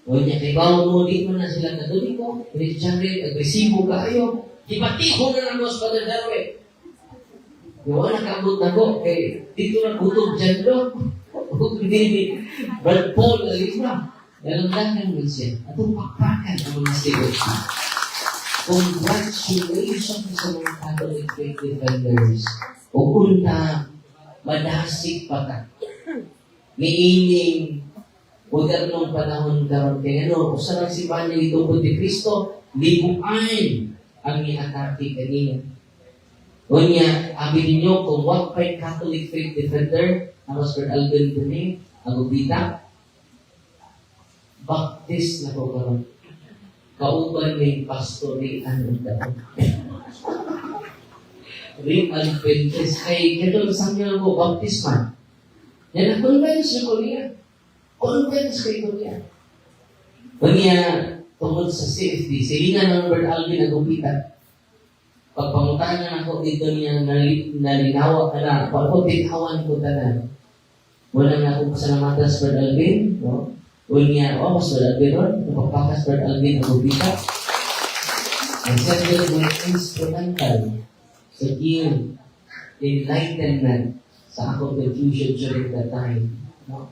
O niya, kay bawang mo, di mo na sila katoliko. Brad Jacket, agresibo ka ayo. Ipatiho na lang mo sa Brad Jacket. Yung nakabot na ko, dito na kutob dyan do. Brad Paul, alima. Dalang-dalang mo siya. Atong pakpakan ang mga sigot. Congratulations sa mga Catholic faith defenders. O kunta, madasig pa ka. Niining, modernong panahon karon kaya ano, kung saan ang simbahan niya itong Puti Kristo, libuan ang niatake kanina. O niya, abi ninyo, kung what by Catholic faith defender, ang Pastor Alvin Duning, ang ubita, baptist na ko karon. Kauban may pastor ni anong dapat. Ring Alpentis, ay katulad sa kanya ko, baptisman. Yan ang convince ko niya. Convince ko niya. O niya, tungkol sa CFD, silingan ng Lord Alvin na gupita. Pagpangutaan na ako dito niya, nalinawa ka na, pagpapitawan ko tanan. Wala na akong pasalamatan sa Lord Alvin, no? Unya, mas Lord Alvin ron, napapakas Lord Alvin ang gupita. Ang sabi mo, instrumental sa iyong enlightenment sa akong confusion during that time. No?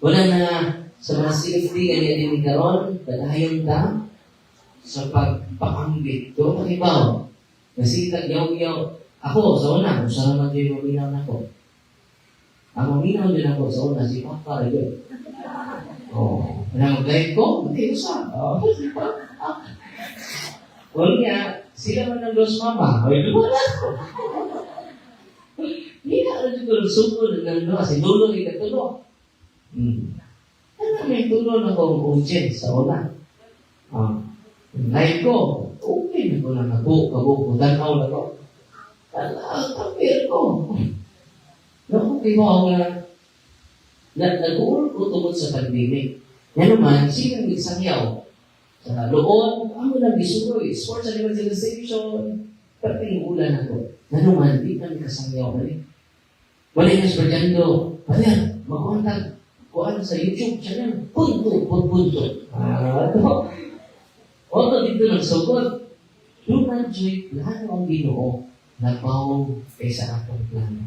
Wala na sa mga CFD, ganyan din karon, padayon ka sa pagpakambit. Doon makibaw. Kasi yaw-yaw. Ako, sa una, kung saan naman yung maminaw na ko. Ang maminaw din ako sa una, si Papa, yun. Oh. Ano mag-live ko? Hindi ko sa. Kunya, sila man ng Los Mama. Ay, wala ko. Hindi na ako siguro sugod ng Los. Kasi dulo ay katulo. Ano may tulo na kong audience sa una. Live ko. Okay na ko na kabuko. Danaw na ko. Tapir ko. Okay mo ako na nag-uur ko tungkol sa pandemic. Yan naman, sino nagsangyaw? Sa loob, ako nag-isuroy, sports and evangelization, pero pinuulan ako. Yan naman, di kami kasangyaw na rin. Wala yung esperdyando, wala, mag-contact ko sa YouTube channel, punto. Oto dito nagsugod. Dumadyo'y plano ang Ginoo na pao kaysa atong plano.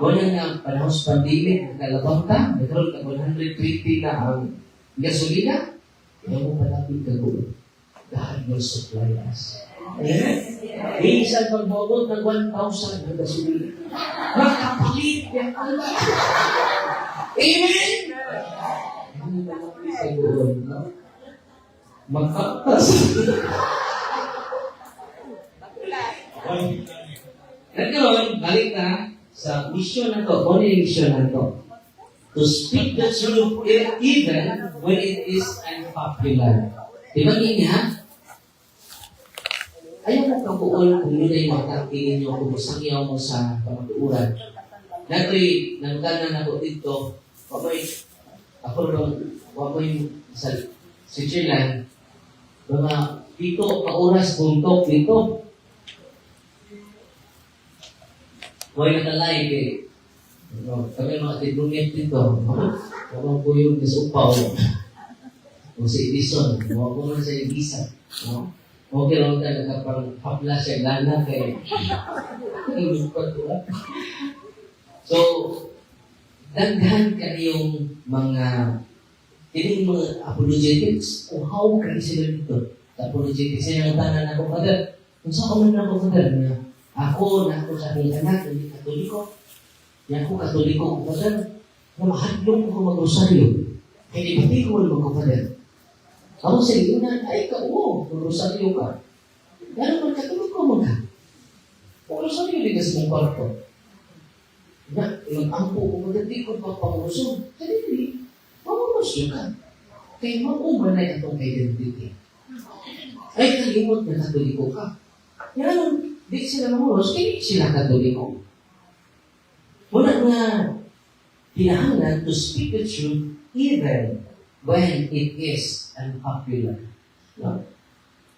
Wala nga panahon sa pandemic, nakalabang ka, nagkaroon ka 120 na ang gasolina, kaya mo palapit ka doon. God will supply us. Amen? Minsan pagbobot ng 1,000 ang gasolina. Makapalit yung Allah. Amen? Ano ba naman sa doon? Magkapas. Nagkaroon, balik na sa mission na to. Ano yung mission na to? To speak the truth even when it is unpopular. Diba niya? Ayaw mo kabuol kung yun ay makakingin nyo kung sangyaw mo sa pamatuuran. Dato'y nagkanan ako dito, wapoy sa Switzerland, mga dito, pauras, puntok dito. Huwag nakalay eh. Kami mga tibungit dito. Huwag po yung kasupaw. O si Edison. Huwag po na sa Edison. Huwag lang talaga kapag hapla siya gana kay So, daghan kayong mga tining mga apologetics kung how kayo sila dito. Sa apologetics, yan ang tanan ako. Father, kung saan ako na ako, Father, na ako sa aking anak, hindi katoliko. Yan ako katoliko ko, Father, na mahadlong ko mag-rosaryo. Kaya di ko wala mag-Father. Ako sa iyo na, ay ka, mag-rosaryo ka. Yan naman katoliko mo ka. Mag-rosaryo din kasi mong kwarto. Nag-ampo ko, magandi ko pagpanguso. Hindi, mamurosyo ka. Kaya mag-uman na itong identity. Ay, kalimot na katoliko ka. Yan, di sila mamuros, kaya sila katoliko. Muna nga, kailangan to speak the truth even when it is unpopular. No?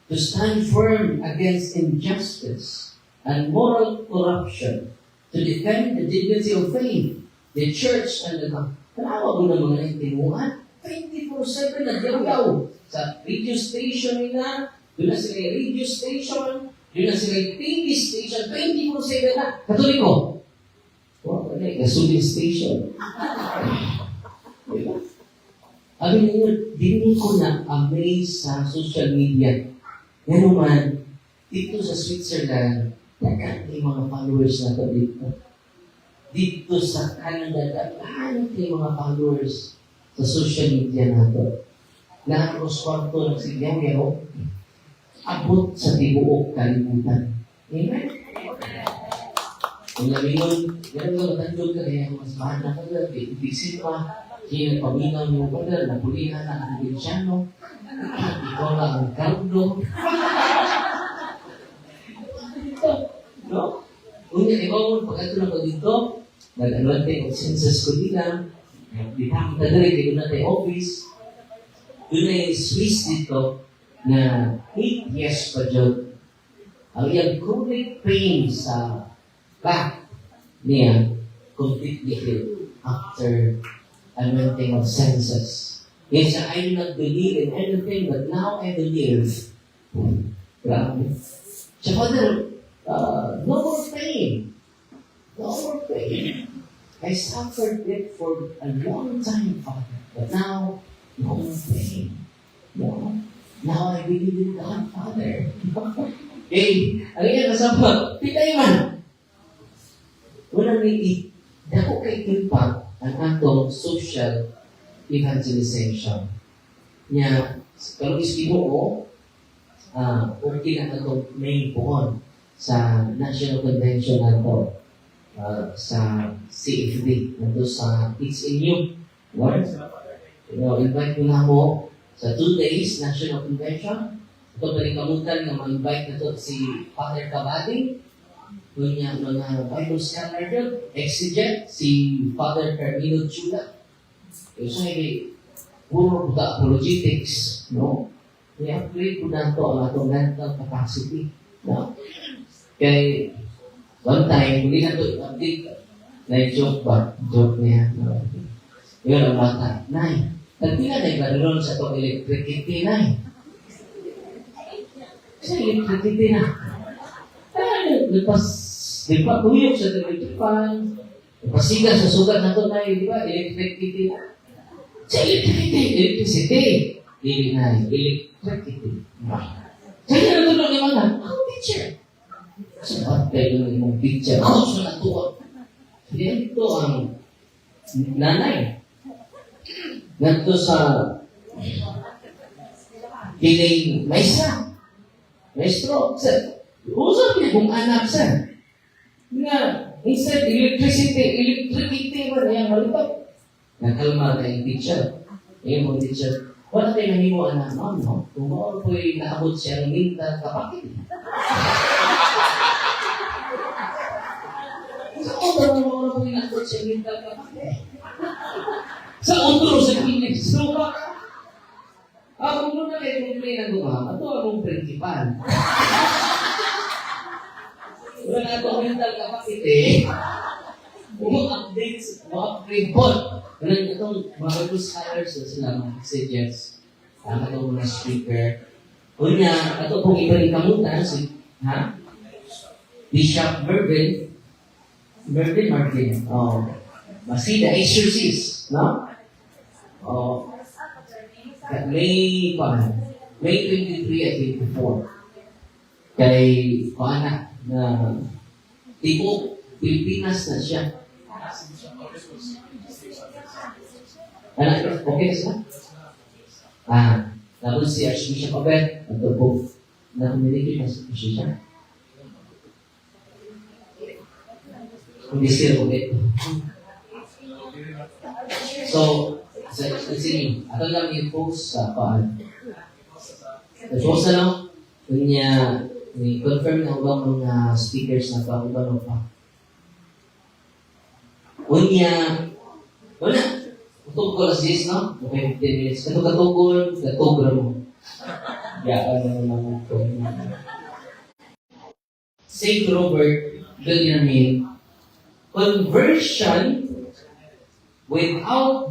To stand firm against injustice and moral corruption, to defend the dignity of faith, the church, and the God. Tanawa mo ng mga intinuan, 24/7 na diyaw sa radio station nila, doon na sila yung radio station, doon na sila yung TV station, 24/7 na. Katoliko. Wow, ano yung gasoline station? Diba? Sabi niyo, din ko na amaze sa social media. Yan naman, dito sa Switzerland, dagat yung mga followers na ito dito. Dito sa Canada, dagat yung mga followers sa social media na ito. Nakakros kwarto ng sigyang-yero, abot sa tibuok kalimutan. Amen? Kung namingon, yan ang matandog ka, kaya mas mahal na ka lang, ipisin pa, kaya nagpaminaw yung pala, napulihan na ang Vinciano, ikaw na ang Cardo. No? Unya, ikaw mo, pagkatulang ko dito, nag-anwante o census ko nila, ditang tadari, kayo na tayo office, doon na yung Swiss dito, na 8 years pa dyan, ang iyang chronic pain sa back niya completely healed after anointing of senses. Yes, I do not believe in anything, but now I believe. Grabe. So, Father, no more pain. No more pain. I suffered it for a long time, Father. But now, no more pain. No. Now I believe in God, Father. Ano yan kasama? Pitay man. Walang may dako kay impact ang atong social evangelization. Niya, kalau Ginoo, okay na itong main pohon sa National Convention na ito, sa CFD, nandito sa It's in You. Invite ko na mo sa 2 days National Convention. Ito panikamutan na ma-invite na ito si Father Cabadi, kunya mga Bible scholar doon, exeget, si Father Carmino Chula. So, puro buta apologetics, no? I-upgrade po na ito ang atong mental capacity, no? Kaya, one time, hindi na ito i-update. Na-joke ba? Joke niya. Yun ang bata. Nay, nagpila na ibarilon sa itong electricity, Nay. Sa electricity na. Nagpatuyok sa electripan. Nagpasiga sa sugat na ito, Nay. Di ba? Electricity na. Sa electricity. Dili na, electricity. Kaya na ito lang yung mga, teacher. Sabat kayo ng imong teacher. Sa natuwa. Ito ang nanay. Ganito sa kiling maestro, sir. Usap niya kung anak, sir. Nga, instead, electricity ba na yung malipag? Nakalma ka yung teacher. Yung teacher, wala kayo nahimo anak, no? Kung maon po'y naabot siya ng minta kapakit. Sa otro, maon po'y naabot siya ng minta kapakit. Sa otro, sa kinig, so ba? Kung muna kayo complain na gumama, ito ang principal. Wala na ito mental kapakit updates, report. Ganun itong mga Bible scholars na sila, mga exegetes, itong mga speaker. Kunya, ito pong iba rin kamutan, Bishop Marvin, Masida Exorcist, no? May 23 at 24. Kay Pana na tipo Pilipinas na siya. Okay sila? Tapos si Archbishop Abed, ito po, na-communicate na siya. Hindi sila ulit. So, sige, ato lang yung post sa paan. Post na lang, kunya, confirm na ubang mga speakers na pa, ubang pa. Kunya, wala. Tutog ko alas 10, no? Okay, 15 minutes. Kano katugol, katugol mo. Yaan na naman ito. St. Robert Bellarmine, conversion without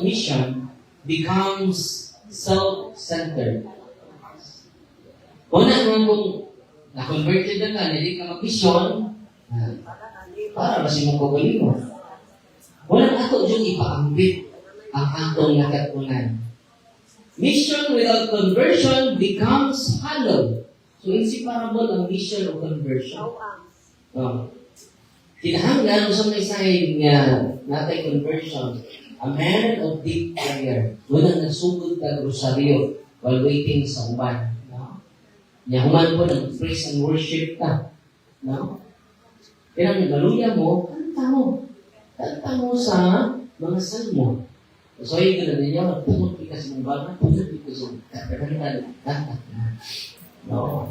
mission becomes self-centered. Kung kung na-converted na ka, hindi ka mag-mission, para ba si mong kagaling mo? Walang ato yung ipaambit ang atong nakatunan. Mission without conversion becomes hollow. So, inseparable ang mission o conversion. Kinahanglan sa mga isahin nga natay conversion, a man of deep prayer. Walang nagsugod ka rosaryo while waiting sa uban. Yahuman po nag-praise and worship ka. No? Kaya ang galuya mo, kanta mo sa mga salmo. So, yung gano'n ninyo, magpunod ka sa mga baga, punod ka sa mga kanta. No?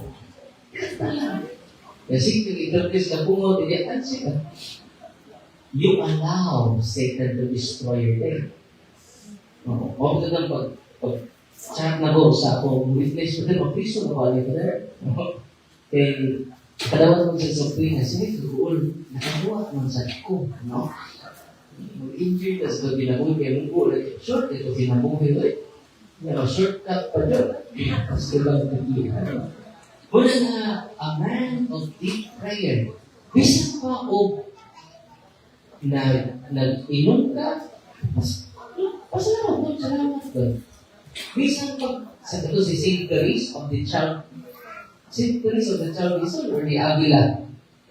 Kanta lang. Kasi kung i-practice ka bungod, hindi at siya. You allow Satan to destroy your day. Huwag ka lang pag-chat na ko sa akong witness, pero mag-piso na pala ko there. Kaya, kadawat mo sa Sabrina, sige, tuguol, nakabuhat man sa ko, no? Mag-injured ka sa ginabuhi kaya mong ko, short ito ginabuhi ko shortcut pa doon. Kasi lang nag-ihan. Wala na a man of deep prayer. Bisan pa o nag-inom ka, salamat doon. Bisan pa, sa ito si St. Therese of the Child Mission or the Avila.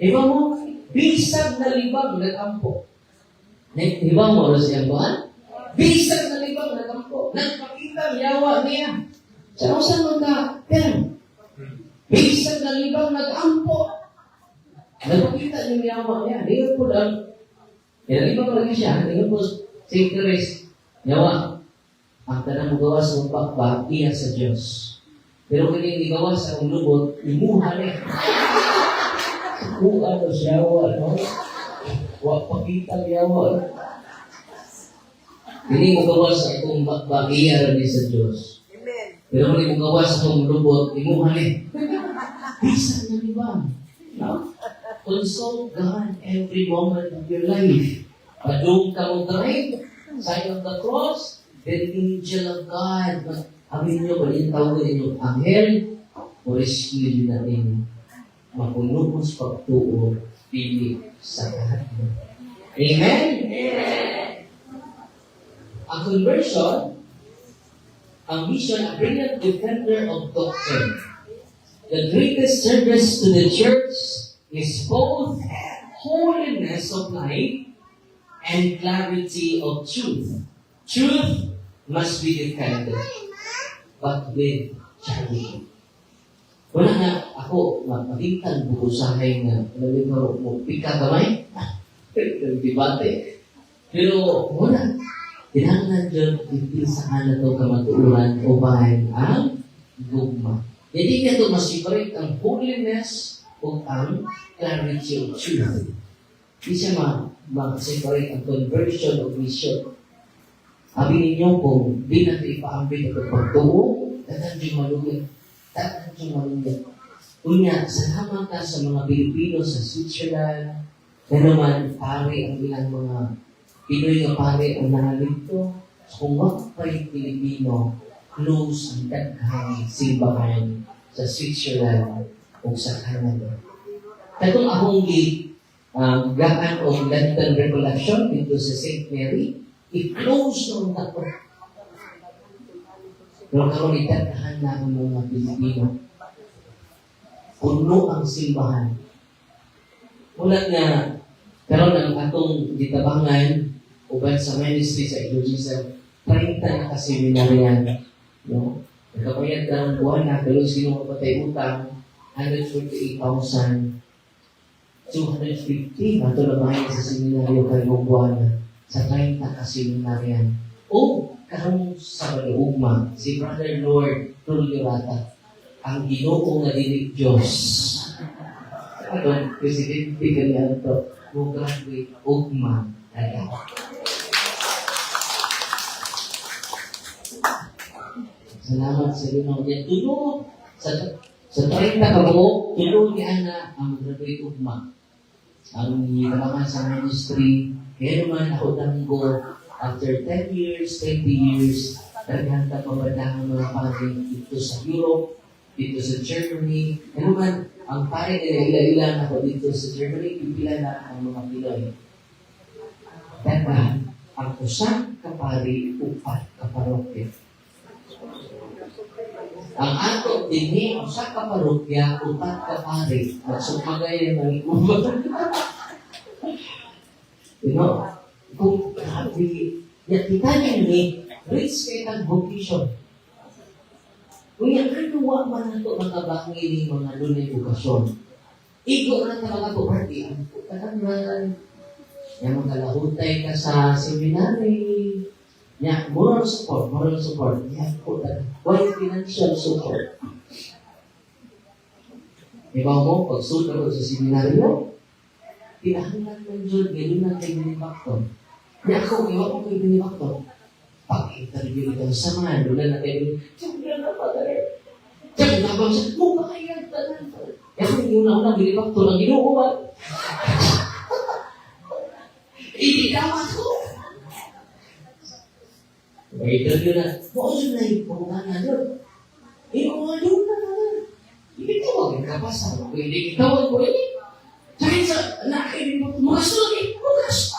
Iba mo, bisag na libag nag-ampo. Hibaw mo rin siyang buwan? Bisag na libang nagampo. Nagpakita yawa niya. Sa usan mo ka, pero bisag na libang nagampo. Nagpakita niya yawa niya. Hindi po lang. Ibang lagi siya. Hindi po si Chris. Yawa. Ang tanang magawa sa umpakba, iya sa Diyos. Pero kung hindi gawa sa ulubot, imuha rin. Kung ano siya, no? Wag pakita yawa. Hindi mo gawa sa itong bagiya rin sa Diyos. Pero kung hindi mo gawa sa itong ulubot, imuha rin. Bisa na diba? No? Consult God every moment of your life. Padung ka mo tayo, sign of the cross, the angel of God. Amin nyo, balin tawag ninyo, anghel, o rescue nyo natin. Mapunukos pagtuo, pili sa lahat mo. Amen? Amen! Ang conversion, ang mission, a brilliant defender of doctrine. The greatest service to the church is both holiness of life and clarity of truth. Truth must be defended, but with charity. Wala na ako, mapagitan bukusahay na nalibaro mo, pika kamay, debate. Pero wala, tinangan dyan, ipinsahan na ito kamatuuran o bahay ang gugma. Hindi ka ito mas-separate ang holiness o ang clarity of truth. Hindi siya mag-separate ang conversion of mission. Sabi ninyo kung di natin ipaambit ang pagtuo, dagan yung malugit. Dagan yung malugit. Unya, salamat ka sa mga Pilipino sa Switzerland, na naman pare ang ilang mga Pinoy na pare ang nahalito. Kung wakpay Pilipino, close ang daghang simbahan sa Switzerland o sa Canada. Katong akong gaan o Lenten Recollection dito sa St. Mary, i-close nung ako. Pero karoon itatahan na ang mga Pilipino. Puno ang simbahan. Ulat na, karoon ang atong ditabangan, uban sa ministry sa Elogism, 30 na kaseminaryan. No? Nagkapayad ka ng buwan na, pero sino mapatay utang, 148,250 na ito na bahay sa seminaryo kayo buwan na sa 30 kaseminaryan. O, karong sa Balugma, si Brother Lord Tulliorata, ang Ginoo nga dinig Diyos. Ano, Presidente ganyan ito, mo graduate Ugma. Salamat sa Ginoo. Yan, tulog. Sa 30 ka mo, tulog yan na ang graduate Ugma. Ang hiraman sa ministry, kaya naman ako tanggo, after 10 years, 20 years, daghan ka pabadahan mga pagay dito sa Europe, dito sa Germany. Kaya naman, ang pare nila ila-ilan ako dito sa Germany, pipila na ang mga Pinoy. Daghan, ang usang kapari, upat kaparokya. Ang ato din usang kaparokya, upat kapari. Magsumagay ng iubang. You know, kung grabe, kita niyo ni, rich kayo ng vocation. Kung yan, kanuwa man ito makabangi ng mga lunay bukasyon. Igo na talaga ito, party. Ang pagkakaman, yung mga lahutay ka sa seminary, yan, moral support. Yan po talaga. Why financial support? Diba mo, pag-suit ako sa seminary mo, tinahangan ng Diyos, gano'n na kayo binibakton. Kaya ako, iwan ko kayo binibakton. Pag-interview ito sa mga, doon na kayo, siyempre na pag-aray. Siyempre na ba siya, mukha kayo, tanan. Kaya kung yung naunang binibakton ang ginuuwan. Hindi dapat ko. Pag-interview na, bukas yun na yung pagkuhan na doon. Inuwan doon na naman. Hindi tawag yung kapasa. Hindi tawag ko rin. Dahil sa nakirin mo, mukas lagi, mukas.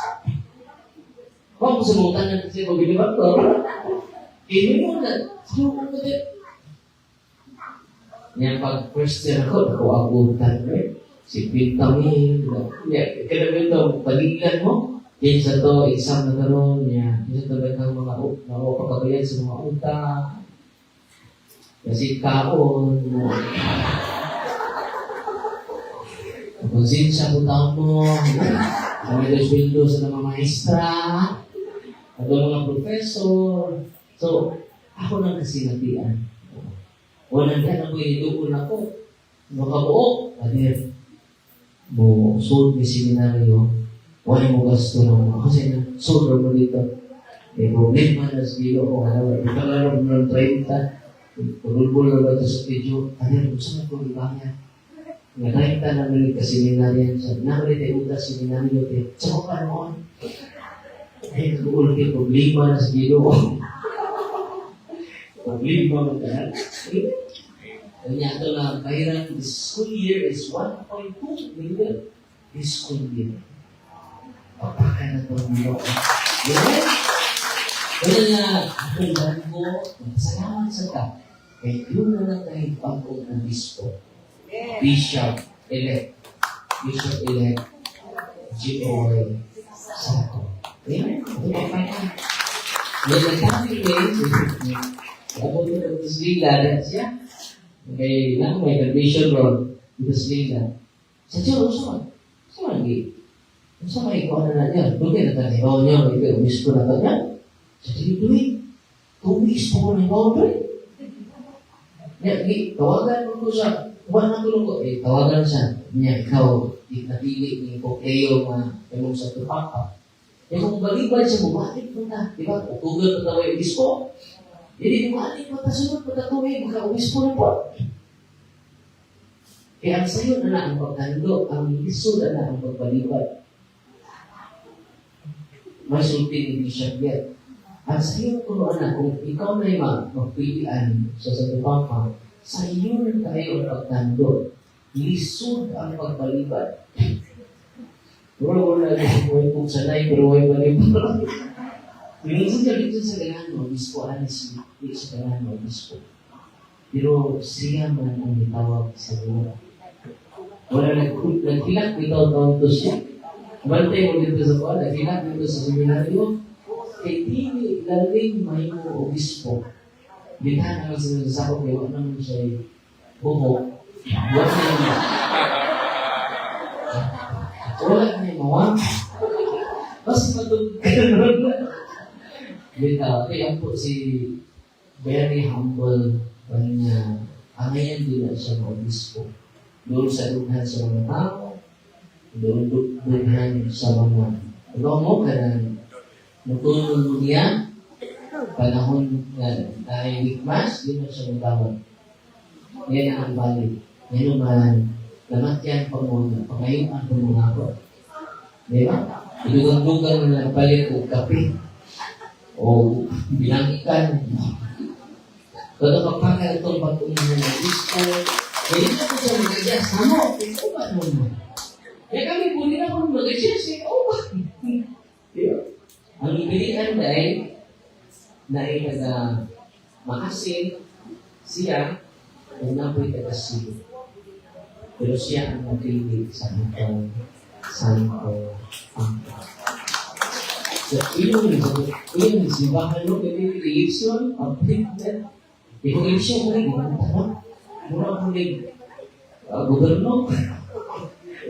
Kung sa mga tanan kasi mag-ibang ko, ini mo na, surukan ko din. Yan pag-question ako abutan mo. Si Pintamil, kaya mo, pagilan mo, Kinsa to, exam na karon niya. Kinsa to kang mga pagkabayan sa mga utang. Kasi kaon, konsensya po taon mo, kami dos sa mga maestra, at mga professor. So, ako nang kasinatian. Walang yan ako inidukon ako. Makabuok, adir. Mo, sold may seminaryo. Wala mo gasto ng mga. Kasi na, sold mo dito. May problema na sa bilo ko. Ikalaro mo ng 30. Pagulbul na ba ito sa video? Adir, gusto na ko ibayan. Nga 30 na nalit ka seminaryan siya. Namalit ay uta seminaryo. Sa ko pa noon. Ay, nag-uulti problema na sa bilo ko. Problema mo ka. Kanya ito na bayaran, this school year is 1.2 million. This school year. Papakan na ito ang bilo. Yan. Kaya nga, akong bago, salamat sa ka. Kaya yun na lang kahit bagong obispo. Bishop-elect. Bishop-elect. G.O.Y. Sato. Ayan. Ito papakan. Yan nagkakit eh. Ako ito na Bundesliga. Dahil siya. Okay, na may condition ron. Bundesliga. Sa Diyo, saan? Saan lagi? Saan may ikaw na niya? Doon kayo natanibaw niya. May obispo na ito niya. Sa Diyo, 2 weeks po ko na ikaw doon. Tawagan mo ko siya. Buwan na tulong ko. Tawagan siya. Niya, ikaw, napili ni Pokeyo na sa tupaka. Kung balibad siya, bumalik mo na. Diba? Tugal na tayo yung obispo. Jadi bumalik mo tasunod mo tatuwi. Magka-obispo na po. Kaya ang sayo na ang pagkando, ang lisod na ang pagbalibad. May sulti ni Bishop Get. Ang sayo ko na, kung ikaw na yung magpilian sa Papa, sa iyo na tayo ang pagkando. Lisod ang pagbalibad. Wala kung sanay, pero wala balibad. Minsan ka dito sa ganaan mo, obispo, alis dito sa ganaan mo, obispo. Pero siya man ang itawag sa mura. Wala naghilang itaw taon to siya. Bantay mo dito sa kuwan, naghilang dito sa seminaryo. Kaya hindi laling may mo obispo. Binhan naman sa nasasakot, kaya wala naman siya buhok. Wala na yung mawang. Mas matutulog na. Kaya po si very humble kanya angayan din na siya ng obispo. Doon sa lughan sa mga tao, doon lughan sa mga mo ka na natulog niya panahon na dahil wikmas, di mo siya matawag. Yan ang balik. Yan naman, namatyan pa muna, pangayuan pa muna ako. Di ba? Ilugang-lugang na balik o kape. O binangkan. Kalau kapag itong pag-umihan ng disco, hindi na po siya mag-adjust. Ano? Ito ba naman? Kaya kami po nila kung mag-adjust. Ang pilihan dahil maasin siya kung napoy taga-silo. Pero siya ang magkilig sa itong Santo Pangka. So, yung simbahan mo, may eleksyon, appointment. Yung eleksyon mo rin, mura mo rin, goberno.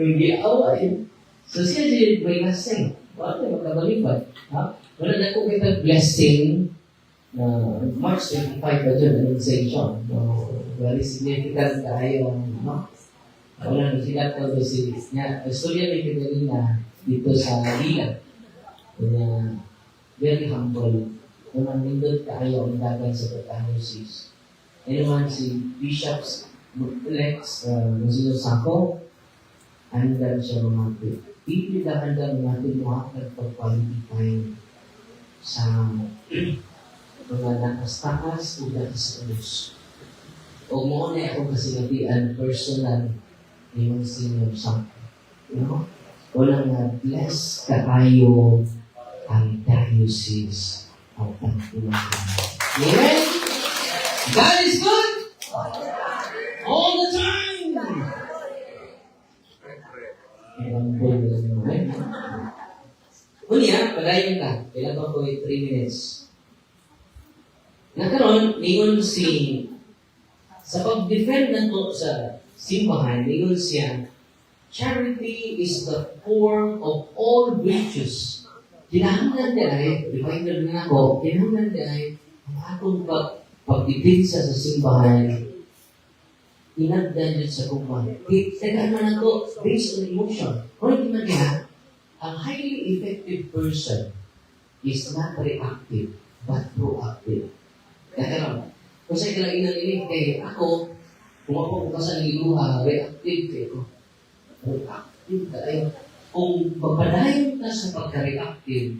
Yung giaway. So, siya din may blessing. Wala magkabalibad. Wala na kung kita blessing na March 25 pa dyan, annexation. Very significant tayo. Wala na sila ko si istorya ni Catalina dito sa Lila. Kaya, very humble. Kung nandun tayo ang dagan sa Pagkahosis. Ano man si Bishop's Lex Monsignor Sacco, handang siya mamati. Hindi na handang natin makakad pag-quality time sa mga nakas-takas o nakas-alus. O mo na ako kasinatian personal ni Monsignor Sacco. You know? Walang bless kayo ang diocese of Pagkulang. Amen? God is good! All the time! Ewan po nila naman. Unya, padayon ka. Kailan pa ko 3 minutes. Nakaroon, niyon sa pag-defend na to sa simbahan, niyon siya, charity is the form of all virtues. Kinahanglan din ay, reminder na ako, kinahanglan din ay, ang atong pagdipinsa sa simbahan, inagdan yun sa kumang. Tagaan man ako, based on emotion. Kung hindi man yan, ang highly effective person is not reactive, but proactive. Kaya kung sa'yo lang inalinig, ako, kung ako kung sa nililuha, reactive kayo. Proactive tayo. Kung pagpadayon ka sa pagka-reactive,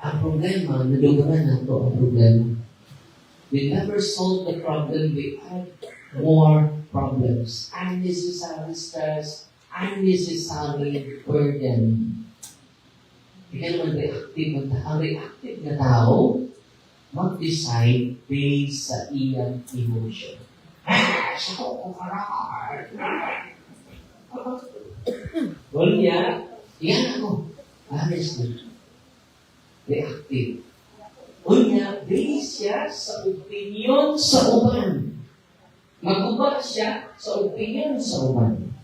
ang problema, naduganan na ito ang problema. We never solve the problem, we add more problems. Unnecessary stress, unnecessary burden. Hindi ka naman reactive. Ang reactive na tao, mag-decide based sa iyang emotion. So, well, yan ako. Honestly. Reactive. Unya, based siya sa opinion sa uban. Mag-uba siya sa opinion sa uban.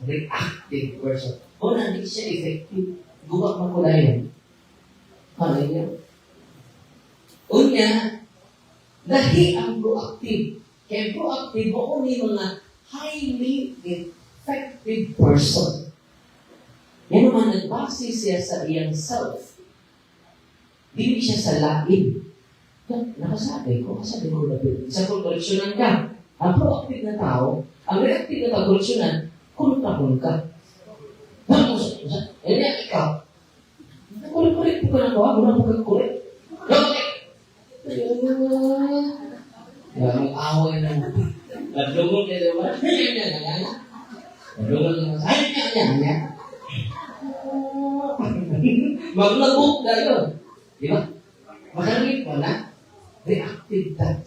Reactive person. O hindi siya effective. Guba man ko na yun. Ano niya? Unya, lahi ang proactive. Kaya proactive o ni mga highly effective person. Yan naman, nagbase siya sa iyang self. Dili siya sa lain. Nakasabi ko na sa koleksyonan ka. Ang proactive na tao, ang reactive na koleksyonan, kulot ka. Tapos, ikaw, kulit-kulit ko na ko, muna mo kag-kulit. Ang away na mo. Nagdungol kayo ba? Nagdungol na mo. Maglabog na yun. Di ba? Makalagit mo na, reactive ka.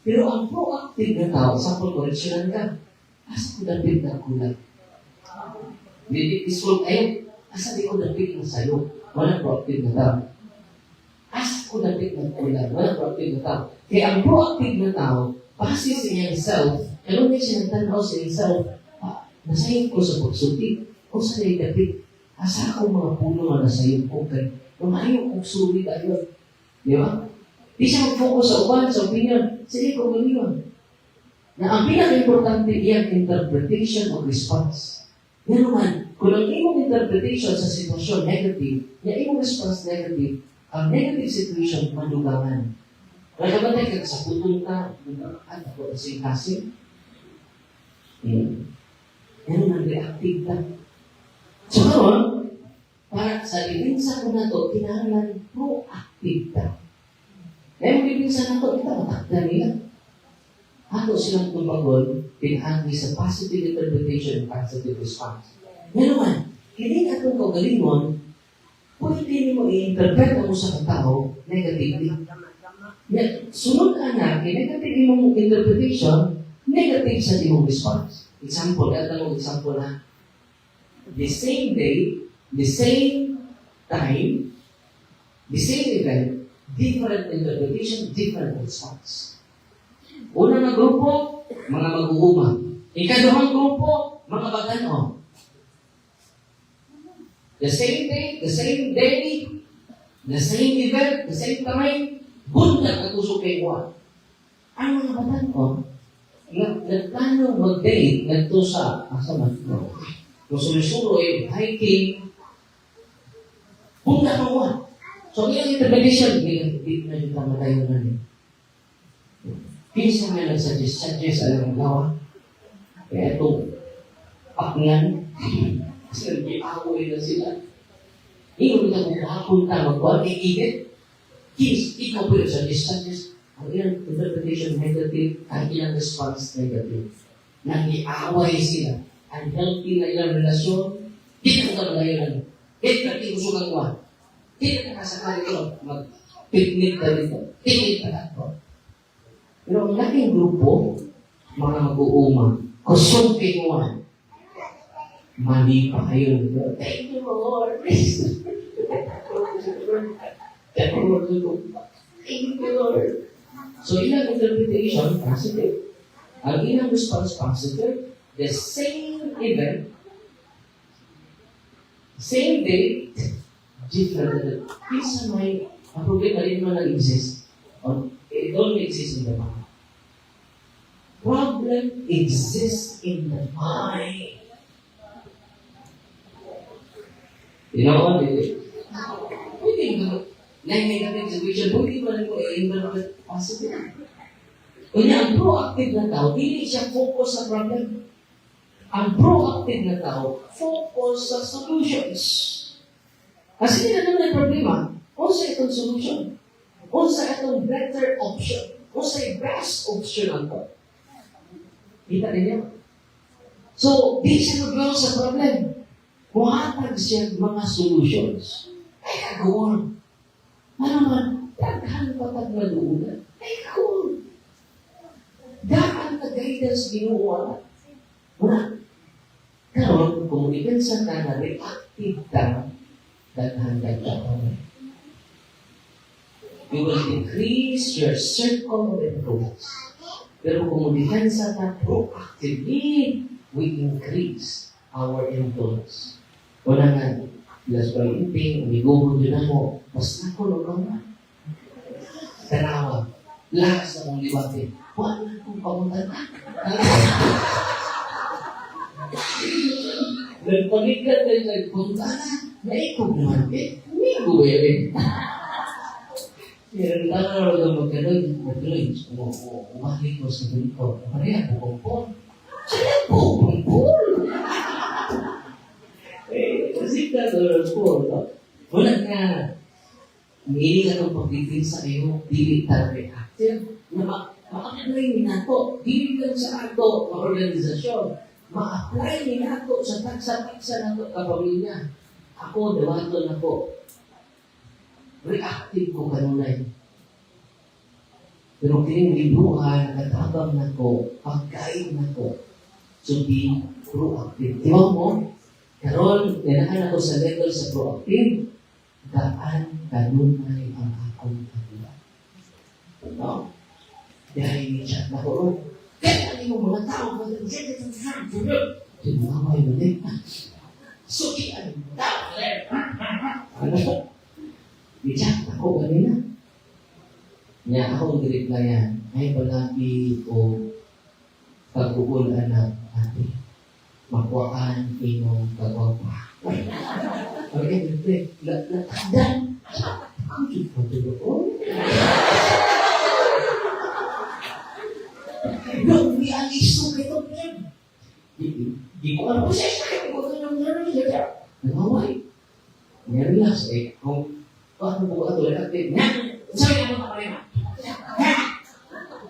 Pero ang proactive na tao, sa koleksyonan ka, asa ko dapit na kulat. Isolve kayo, asa di ko dapit na sayo. Walang proactive na tao. Asa ko dapit na kulat. Walang proactive na tao. Kaya ang proactive na tao, base sa iyang self, ano na siya nagtanaw sa iyang self, nasayin ko sa pagsulti, o sa iyong dapit, asa ako mga puno na nasayin ko, kaya lumayo kong suri tayo. Di ba? Di siya mag-focus sa uban, sa opinion. Sige ko yun. Na ang pinaka-importante iyang interpretation of response. Yan naman, kung ang imong interpretation sa sitwasyon negative, yung imong response negative, ang negative situation, madugangan. Kaya ba tayo sa putong ka, ano po, kasing-kasing? Yan naman, reactive ka. So, para sa ibinsa ko na ito, kinahanglan proactive ka. Kaya ang ibinsa na ito, kita matakda nila. Ato silang tumagon, pinahanggi sa positive interpretation and positive response. Yan naman, hindi na itong kagalingon, pwede mo i-interpret mo sa tao negatively. Sunod ka na, negative mong interpretation, negative sa imong response. Example, example na, the same day, the same time, the same event, different interpretation, different response. Una na grupo, mga mag-uuma. Ikaduhang grupo, mga bagano. The same day, the same event, the same time, bundag ang gusto kay Juan. Ang mga bagano, nagplano mag-date, nagto sa, asaman, kung sumisuro hiking, bundag ang Juan. So, yung interpretation, hindi na yung tama tayo na rin. Pinsa nga nagsuggest alam mo gawa. Kaya ito, pakngan, kasi nag-i-away na sila. Iyon na kung kapunta magkuhan, iigit. Ikaw po yung suggest. Ang ilang interpretation negative, ang ilang response negative. Nag-i-away sila. Unhealthy na ilang relasyon, di na ka magayon. Di na gusto kang kuhan. Di na kasakali ito. Mag-picnic na dito. Picnic na dito. Pero ang laking grupo, mga mag-uuma, kusungking one, mali pa kayo. Thank you, Lord. Thank you, Lord. So, ilang interpretation, positive. Ang ilang response, positive. The same event, same date, different. Isa may, ang problema rin naman nag-exist. It only exists in the mind. Problem exists in the mind. You know what it is? Pwede mo, negative situation, pwede mo rin mo i-invalidate positive. Kanya, ang proactive na tao, hindi siya focus sa problem. Ang proactive na tao, focus sa solutions. Kasi hindi na naman ang problema, kung sa itong solution, kung sa itong better option, kung sa best option ang to. Kita niyo? So, di siya maglaw sa problem. Kuhatag siya mga solutions. Ay, kagawin. Ano man, daghan patag na luunan. Ay, kagawin. Daan na guidance ginuwa. Una, karon kung ipensa ka na reactive ka, daghan daghan. You will increase your circle of influence. Pero kung depensa ka proactively, we increase our influence. Wala nga, las by imping, umigubo din ako, mas nakulog ka na. Tanawa, lakas na mong liwatin. Wala kong pamuntan na. Nagpalikat na yung nagpunta na, naikog naman eh. Umigo eh. Pero nagkakaroon ng magkanoy, umahit ko sa buliko. Maria, bukong-pon. Siya bukong-pon. Kasi ka doon po, wala nga. Hindi ka itong pagdipinsa kayo, dili ka reactive. Ma-apply ni nato, dili lang sa ato, organisasyon. Ma-apply ni nato sa taksa-taksa nato kapamilya. Ako, dawato na po. Reactive ko kanunay. Pero kining libruhan, nakatabang na ko, pagkain na ko. So, be proactive. Diba mo? Karon, nanahan ako sa level sa proactive, daan kanunay ang akong kagulan. No? Dahil ni chat na ko, kaya ano yung mga tao ba yung tinaway mo din. Suki, ano yung tao? Ano? Di-chat ako kanina. Niya ako nag-replyan, ay palagi ko pag-uulan na ate. Makuhaan inong kagwapa. Okay, ito latandan. Ang ipatulo ko. Nung di aliso kayo niyan. Di ko alam ko siya. Di ko alam siya. Nangaway. Nirelax eh. Kung paano po ka tuloy at sorry na mga kalima.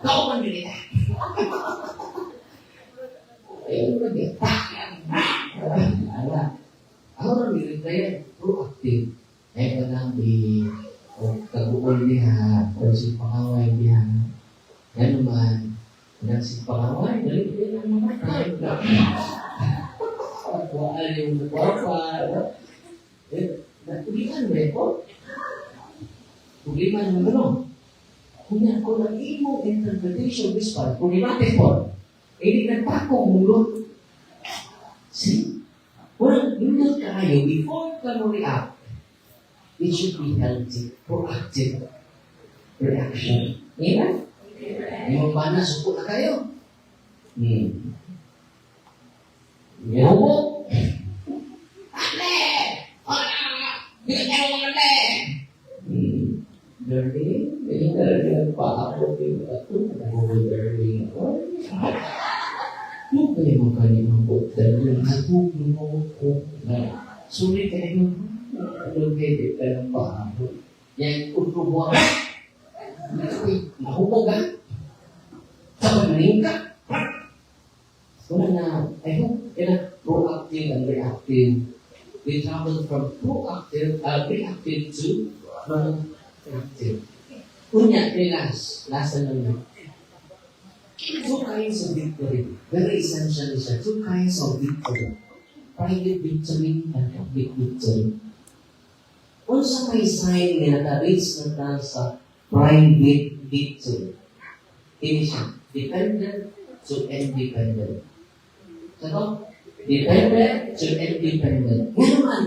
Kau man binita. Ayun na din. Ako nang binita yan. Proactive. Ay ka lang kaguol niya o si pangaway niya. Yan naman. Yan si pangaway. Dali din ang mamatay. Wala yung nagwapa. Natulikan mo ito. Problema naman ano? Kung yan ko ng imong interpretation this part, problematic po. Hindi nagpakong mulo. See? Walang indot kayo, before ka mo react, it should be healthy, proactive reaction. Amen? Yung mana, suko na kayo. Yung mo. Ale! Bigyan kayo mga ale! Darling, may darling pa ako yung ato. Darling ako. Yung kayo mo kanina po, darling, hatog mo ko. Sorry kayo. Lugay ka ng pa ako. Yan, utrubuha ka. Nahubog ka. Samaling ka. Wala na, I hope, proactive and reactive. We travel from reactive to proactive. Kunya, last na lang. Two kinds of victory. Very essential siya. Two kinds of victory. Private victory and public victory. Unsa may sign nga naka-reach na ta sa private victory? Ini siya, dependent to independent. So, dependent to independent. Ngayon naman,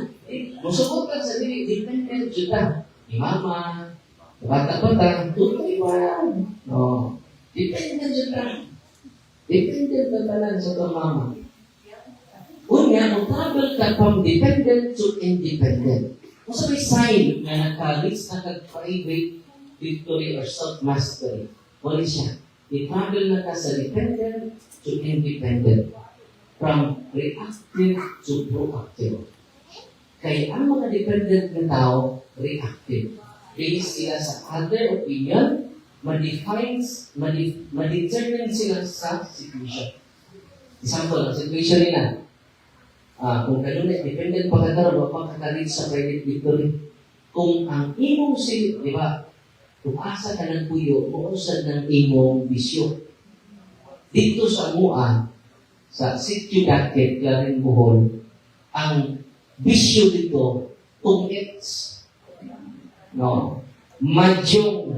musukot ka sa dili, dependent to ta. Ni mama, bata-bata, tutoy ba? No. Dependent to ta. Dependent na tanan sa ta mama. Unya, travel ka from dependent to independent. Kung sa may sign na naka-reach na kag-private victory or self-mastery, wala siya. I-travel na ka sa dependent to independent. From reactive to proactive. Kaya ang mga dependent na tao, reactive. Based sila sa other opinion, ma-determine sila sa situation. Example, ang situation nila, kung kanunay, dependent pa ka taro, mapakakalit sa private victory. Kung ang imong di ba, kung asa ka ng puyo, mausad ng imong bisyo. Dito sa mua, sa Sitio Daket, Clarin Bohol, ang bisyo dito, tungits. No? Madyong,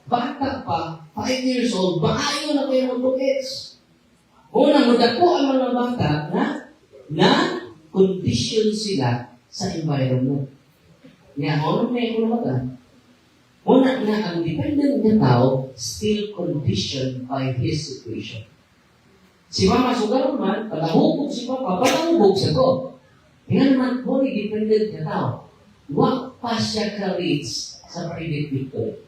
bata pa, 5 years old, maayo na kayo ng tungits. Una, madako ang mga bata na condition sila sa environment. Nga, ano may kulamagan? Una na, ang dependent na tao still conditioned by his situation. Si mama sugar man, palahubog si papa, palahubog sa ko. Nga naman, fully dependent na tao. Wag pa siya ka-reach sa private victory.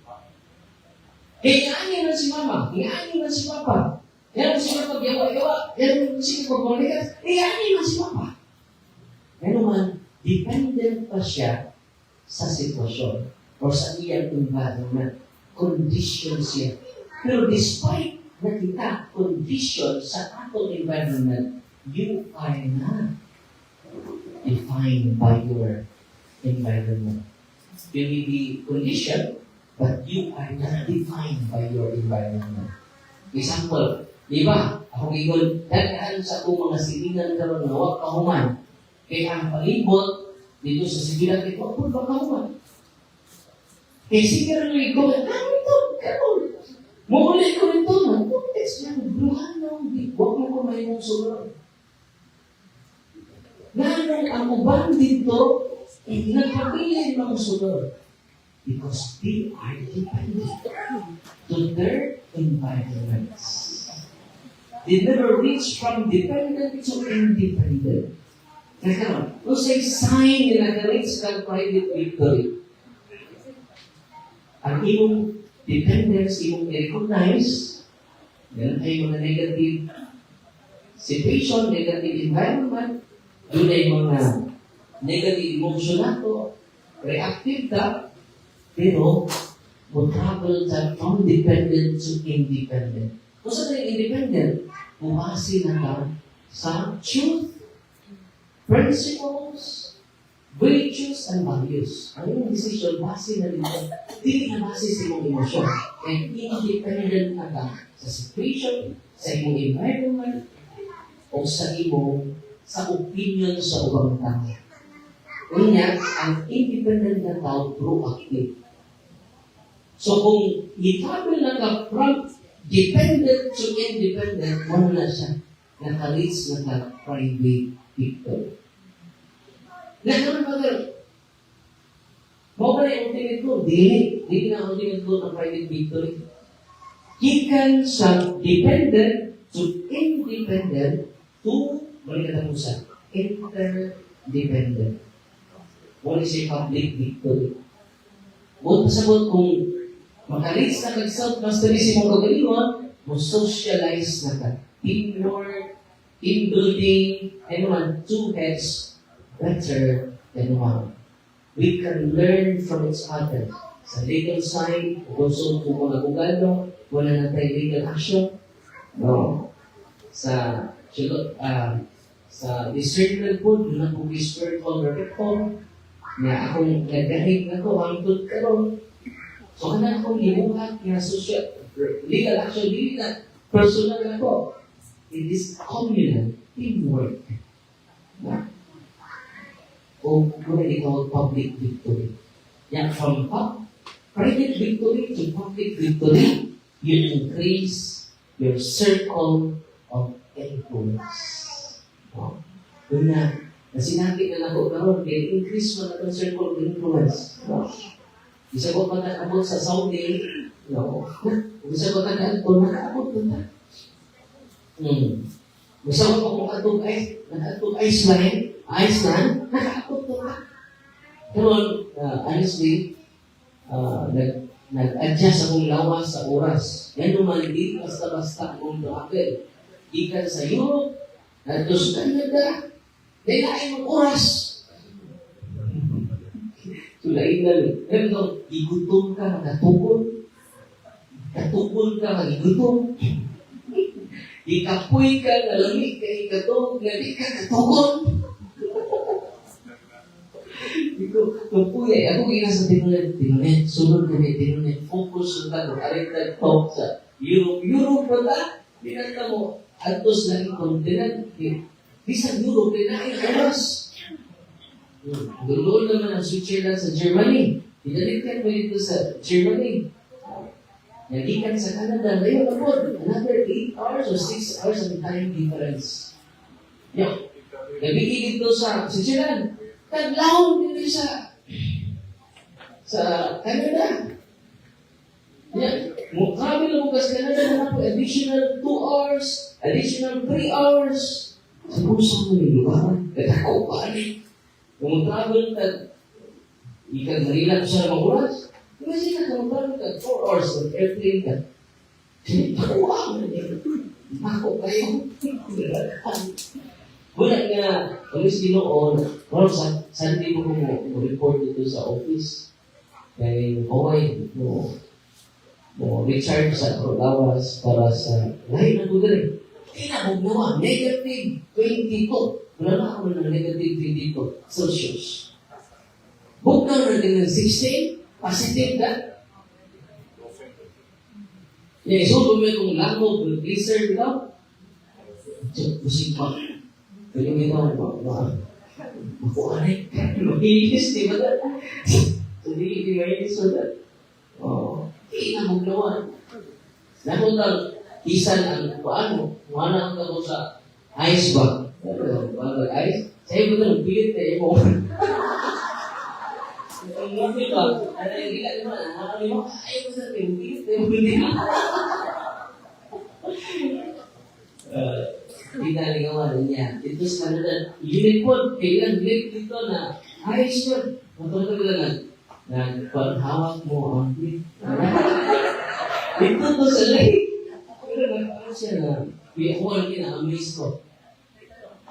Hingaani na si mama, hingaani na si papa. Yan si papa, yawa, yan si papa, hingaani na si papa. Nga naman, dependent pa siya sa sitwasyon o sa iyang environment. Condition siya. Pero despite na kita condition sa atong environment, you are not defined by your environment. You may be conditioned, but you are not defined by your environment. Example, di ba? Ako gigon, dagaan sa akong mga silingan karon nga wa kahuman. Kaya ang palibot dito sa sibilan ito, ako ba kahuman? Eh, sige rin ko, ito, karon. Muli ko rin ito, context yan, buhanong, huwag mo ko may mong sunod. Nanong ang uban dito, nagpapili ng sunod. Because they are dependent to their environments. They never reach from dependent to independent. Kaya kung say sign na nag-reach kang private victory, ang imong dependence, imong i-recognize, yan ay mga negative situation, negative environment, doon ay mga negative emotion nato, reactive ka, pero mo travel ka from dependent to independent. Kung saan na independent, bumasi na ka sa truth, principles, virtues, and values. Ang iyong decision, base na dito, hindi na base sa iyong emosyon. And independent na ka sa situation, sa iyong environment, o sa opinion sa ubang tao. Unya, ang independent na tao, proactive. So kung i-travel na ka from dependent to independent, ano na siya? Naka-reach na ka private victory. Nagkaroon ba gano'n? Mao ba na yung ultimate goal? Dili na ultimate goal ng private victory. Gikan sa dependent to independent to, balik na sa interdependent. Wala siya public victory. Buot pasabot kung makareach na kag-self-mastery si mong kagalingon, mo socialize na ka. Teamwork, team building, and one, two heads better than one. We can learn from each other. Sa legal side, also kung mga kugalo, wala na tayo legal action. No. Sa discernment po, doon na po spiritual reform, na akong nagahig na ko, hangtod ka ron. So, kana akong limuhat na social, legal action, hindi na personal na ko. It is communal, teamwork. Na? o kung ikaw public victory. Yan, from private victory to public victory, you increase your circle of influence. No? Doon na sinabi na ako karon, increase mo na itong circle of influence. No? Isa ko pa nakaabot sa Saudi, no? Isa ko nakaabot, nakaabot na. Isa ko pa kung nakaabot Iceland, nakaabot na. Pero, honestly, nag-adjust akong lawas sa oras. Yan naman, hindi basta-basta akong travel. Ikan sa Europe, nato sa Canada, dahil mag-oras. Sulain na rin. Pero igutom ka, magkatugol. Katugol ka, magigutom. Ikapoy ka, nalamig ka, ikatog, nalik ka, katugol. Kapuya, ako kaya sa tinunet, sunod kami tinunet, focus sa tayo, aritag talk sa Europe pa ta, binanta mo, atos lang yung kontinent, bisang Europe, kaya oras. Doon naman ang Switzerland sa Germany. Pinalikan mo dito sa Germany. Nalikan sa Canada. Ngayon ako, another 8 hours or 6 hours ang time difference. Yan. Nabigay dito sa Switzerland. Taglawang dito sa Canada. Yan. Travel mo kasi Canada na po, additional 2 hours, additional 3 hours. Sa puso mo nito ba? Katakaw pa rin. Kung travel ka, ikag-marilan ko siya ng mga oras. Kasi kung travel ka, 4 hours ng airplane ka. Nakuha mo na Ako kayo. Wala nga, kami sinoon, Sunday mo report dito sa office. Kaya Hawaii, recharge sa lawas para sa lahat ng lugar. Kailangan mo negative 22. Wala na ako ng negative 22 Celsius. Bukang na din ng 16, positive na. So, kung may kong lamog, blizzard ito, pusing pa. Kaya may makuanay. Mahilis, di ba na? So, di mahilis mo na. Kailangan naman. Nakon lang, isan ang paano, mana ang ako sa ice bag. Ice? Sa'yo ba ito, pilit kayo mo. Ang hindi ba, ano yung gila naman, nakakali mo, ayaw ko sa ito, pilit kayo mo. Tinaligawan niya. Ito sa Canada, unicorn, kailan blade dito na ice yun. Matulog ka na paghawak mo ang blade. Ito to sa lake. Pero nagpapal siya na, piyakuan kina-amaze ko.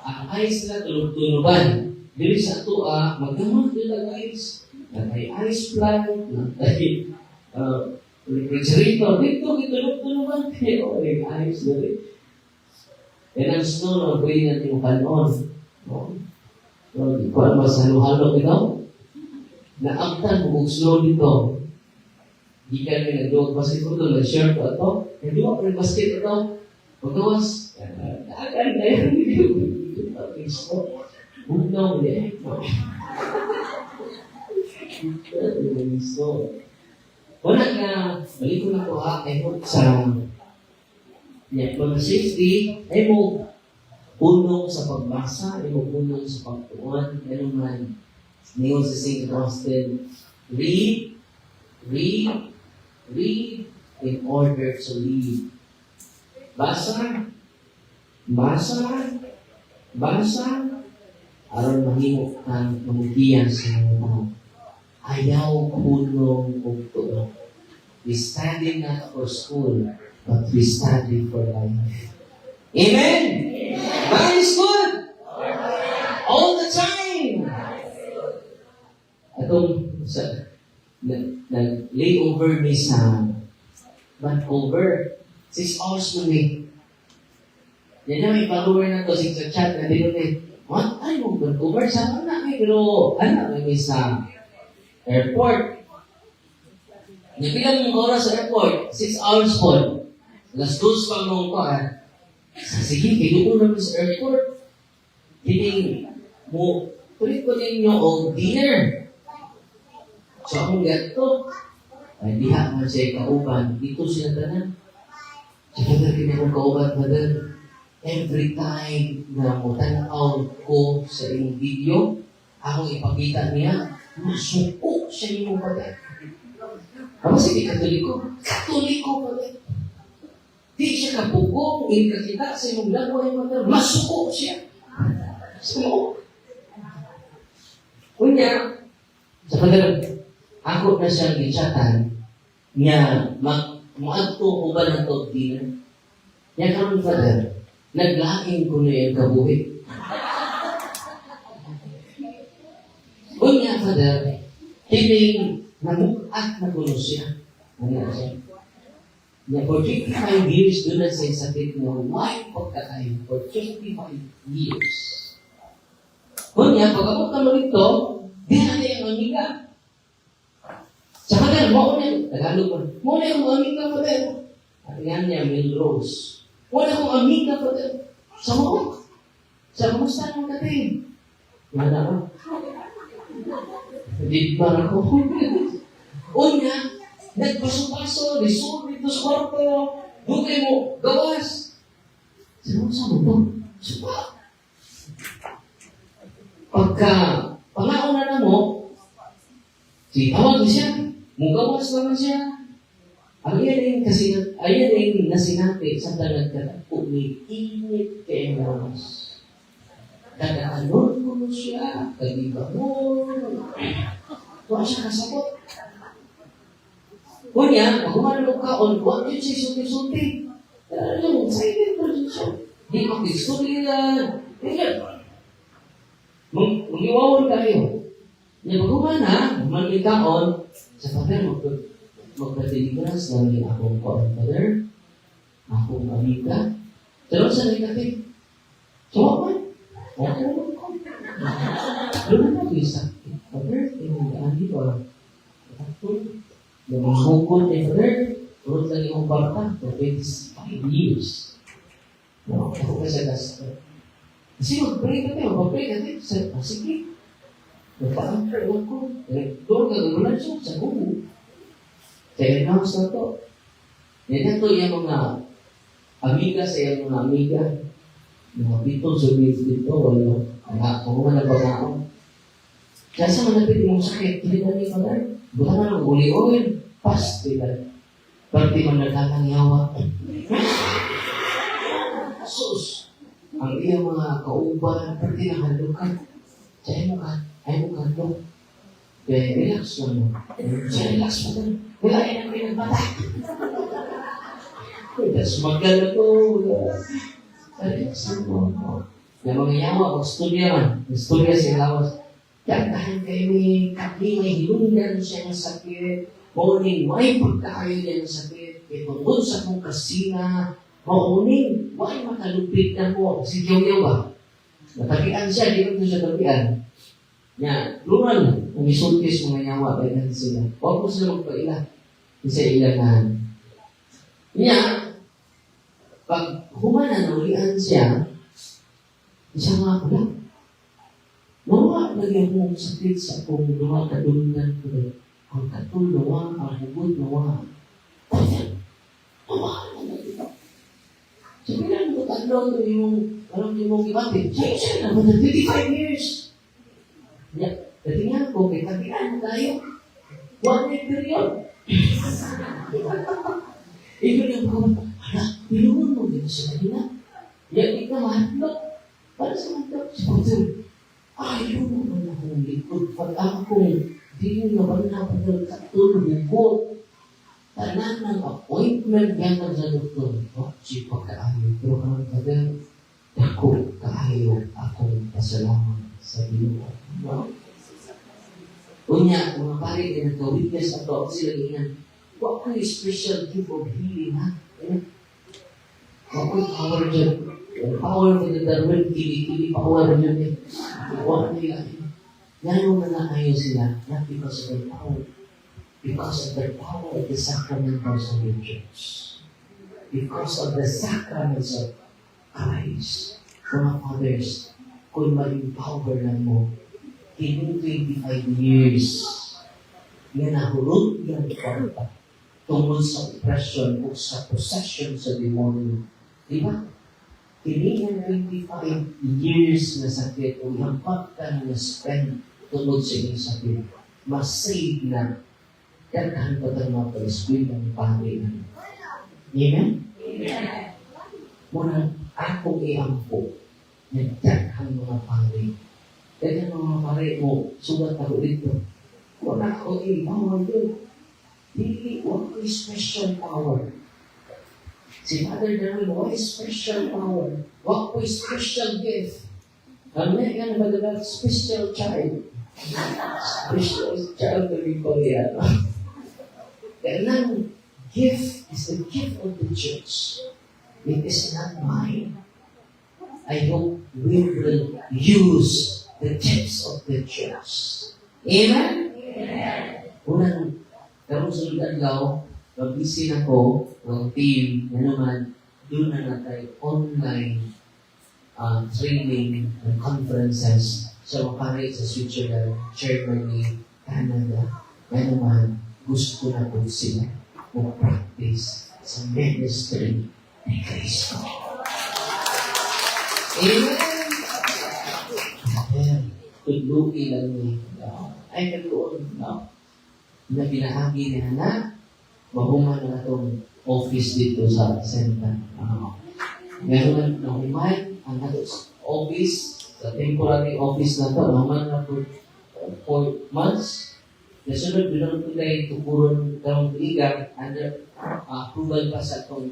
Ang ice na tulog-tunugan. Dili sa ito, magdamag doon ang ice. Nagay ice plant, nagay refrigerator. Dito, tulog-tunugan. Pero may ice na rin. Yan ang snow na pwede natin kanon. Kung mas halo-halo ito, naaktan mo kung snow dito. Di ka rin nag-duwag basket ko ito, nag-share ko ito. Nag-duwag rin basket ito. Pagkawas, naagan na yan. Bunaw niya. Wala nga, balik ko na ko ay sa mga safety, ay mo punong sa pagbasa, ay mo punong sa pagtuan, ano man, ngayon sa St. Austin, read in order to lead. Basa, aron mahimo kang pamutihan sa mga tao. Ayaw punong o tuon. We study not for school, but we study for life. Amen? God is good. All the time. Atong nag-layover mi sa Vancouver. 6 hours mo ni. Yan na may follower na to sa chat na dinunit. What? Ay mo Vancouver? Sama na may pero may sa airport. Napilang mong oras sa airport. 6 hours po. Alas 2 pa mong ko sige, kailuon namin sa airport. Tining mo tuloy ko ninyo o dinner. So, akong gato, ay diha man siya kauban, dito siya tanan. So, Father, kanya akong kauban, Father, every time na mutanaw ko sa iyong video, akong ipakita niya, masuko siya yung Father. Ako sige, Katoliko, Father. Di siya kapugong, inikakita sa iyong lagwa yung Father, masuko siya. So, kunya, sa Father, ako na siyang gichatan niya muadto ko ba na ito din niya karon Father naglaing ko na yung kabuhi kunya Father tiling namukat na kuno siya ano siya niya for 55 years doon na sa sakit mo why pagkakain for 55 years kunya pag-abot ka mo ito di na yung amiga. Sa Father, Tagalog pa, muna akong amiga, Father. At yan niya, Melrose. Muna akong amiga, Father. Sa mo? Sa kamusta ng kating? Wala ka. Hindi ba ako? Una, nagpaso-paso, lisod dito sa kwarto, bukay mo, gawas. Sa mo to? Supa. Pagka, pangauna na mo, tawag siya. Mugawas naman siya. Ang yan din na sinabi sa talaga umiinit kay Enos. Dadaanon ko siya, kagibamon. Huwag siya kasabot. Kunya, pag umalog ka, huwag yun siya sulti-sulti. Ano, silent position. Di makistorya. Mag-iwawon kayo. Niya pag manlikaon, sa Father, magpatiligas ng akong Father, akong amiga. Pero sa negative, so man, ako ko. Doon na bisa. Father, tinagdaan ko. Ako, yung hukot ni Father, turot lang yung bata for 25 years. No, ako kasi gasto. Kasi mag-pray ka tayo, sige. Nagpa-after ko. Doon ka gano'n siya sa buho. Kaya na sa to. Yan ito yung mga amiga sa yung mga amiga. Mga pitong sumit dito. Wala. Kung mga nagpapakaon. Kaya sa manapit mong sakit, hindi ba niya pala? Buta na ng uli oil. Pas, diba? Pati man nagkakang yawa. Sus! Ang iyang mga kauban, pati nakalukan. Kaya mo ka. Ayaw mo kanto. Kaya relax lang mo. Siya relax mo lang. Wala yan ang pinagbata. Tapos magkala ko. Relax lang mo. Yung mga yawa, mag-studya man. Mag-studya siya lawas. Dagdahan kayo ni Kapli, may hilungan siya ng sakit. Mauning, may pagkakayo niya ng sakit. Kaya tungkol sa kong kasina. Mauning, may makalupit na mo. Si Kiyaw ba? Natakian siya, di ko siya takian. Nya, luman, ang isultis mga yawa, bayan sila. Huwag mo sila magpaila. Kasi ilangan. Nya, pag humana naulian siya, isa nga ko lang. Nawa, lagyan mong sakit sa akong nawa kadulunan ko. Ang katul, nawa, ang hugot, nawa. Kaya, nawa, sabi lang mo, tatlo, yung, alam niyo mong ibati. Siya na, 25 years. Ya, ketinggalan kok katian tayo. One period. Itu yang kau ada minum mungkin sebenarnya. Ya kita mandok. Pada saat itu seperti ayo menakung ikut pag-akong di naman na pagkatul buko. Tanan ng appointment yan sa doktor. Si pagkaayo. Pero kung kada ako kaayo akong pasalamat sa Ginoo. No? Unya, mga pare na nagka-witness ato, sila ganyan, what ko yung special gift of healing, ha? What ko yung power dyan? Yung power of the Darwin, kili power dyan eh. What nila yun? Yan na naayon sila, not because of their power, because of the power of the sacramentals of the church. Because of the sacraments of Christ. Mga fathers, kung ma-empower lang mo kining 25 years nga nahulog ng kwarta tungkol sa oppression o sa possession sa demonyo. Di ba? Kini nga 25 years na sakit o hampak ka na spend tungkol sa inyong sakit. Mas-save na daghan pa tayo mga pa-eskwil ng pari na. Amen? Amen. Muna, akong iampo nagdaghan mga pari. Daghan mga pari mo, sugat ako dito. Wala ko power yun. Hindi, wala ko special power. Si Father Darwin, wala special power. Wala ko special gift. Ano yan magagal special child. Special child to be Koreano. Kailan gift is the gift of the church. It is not mine. I hope we will use the gifts of the church. Amen? Unang, karong sunod adlaw, mag-busy ako, ng team, na naman, doon na natin online training and conferences sa makarit sa Switzerland, Germany, Canada. Na naman, gusto na po sila mag-practice sa ministry ni Kristo. Amen! Tudluki lang ni ay nagdoon na pinahagi niya na mahuman na itong office dito sa center. Meron na human ang office, sa temporary office na ito, mahuman na for 4 months. Nasunod, bilang ito tayo tukuron ng liga under approval pa sa itong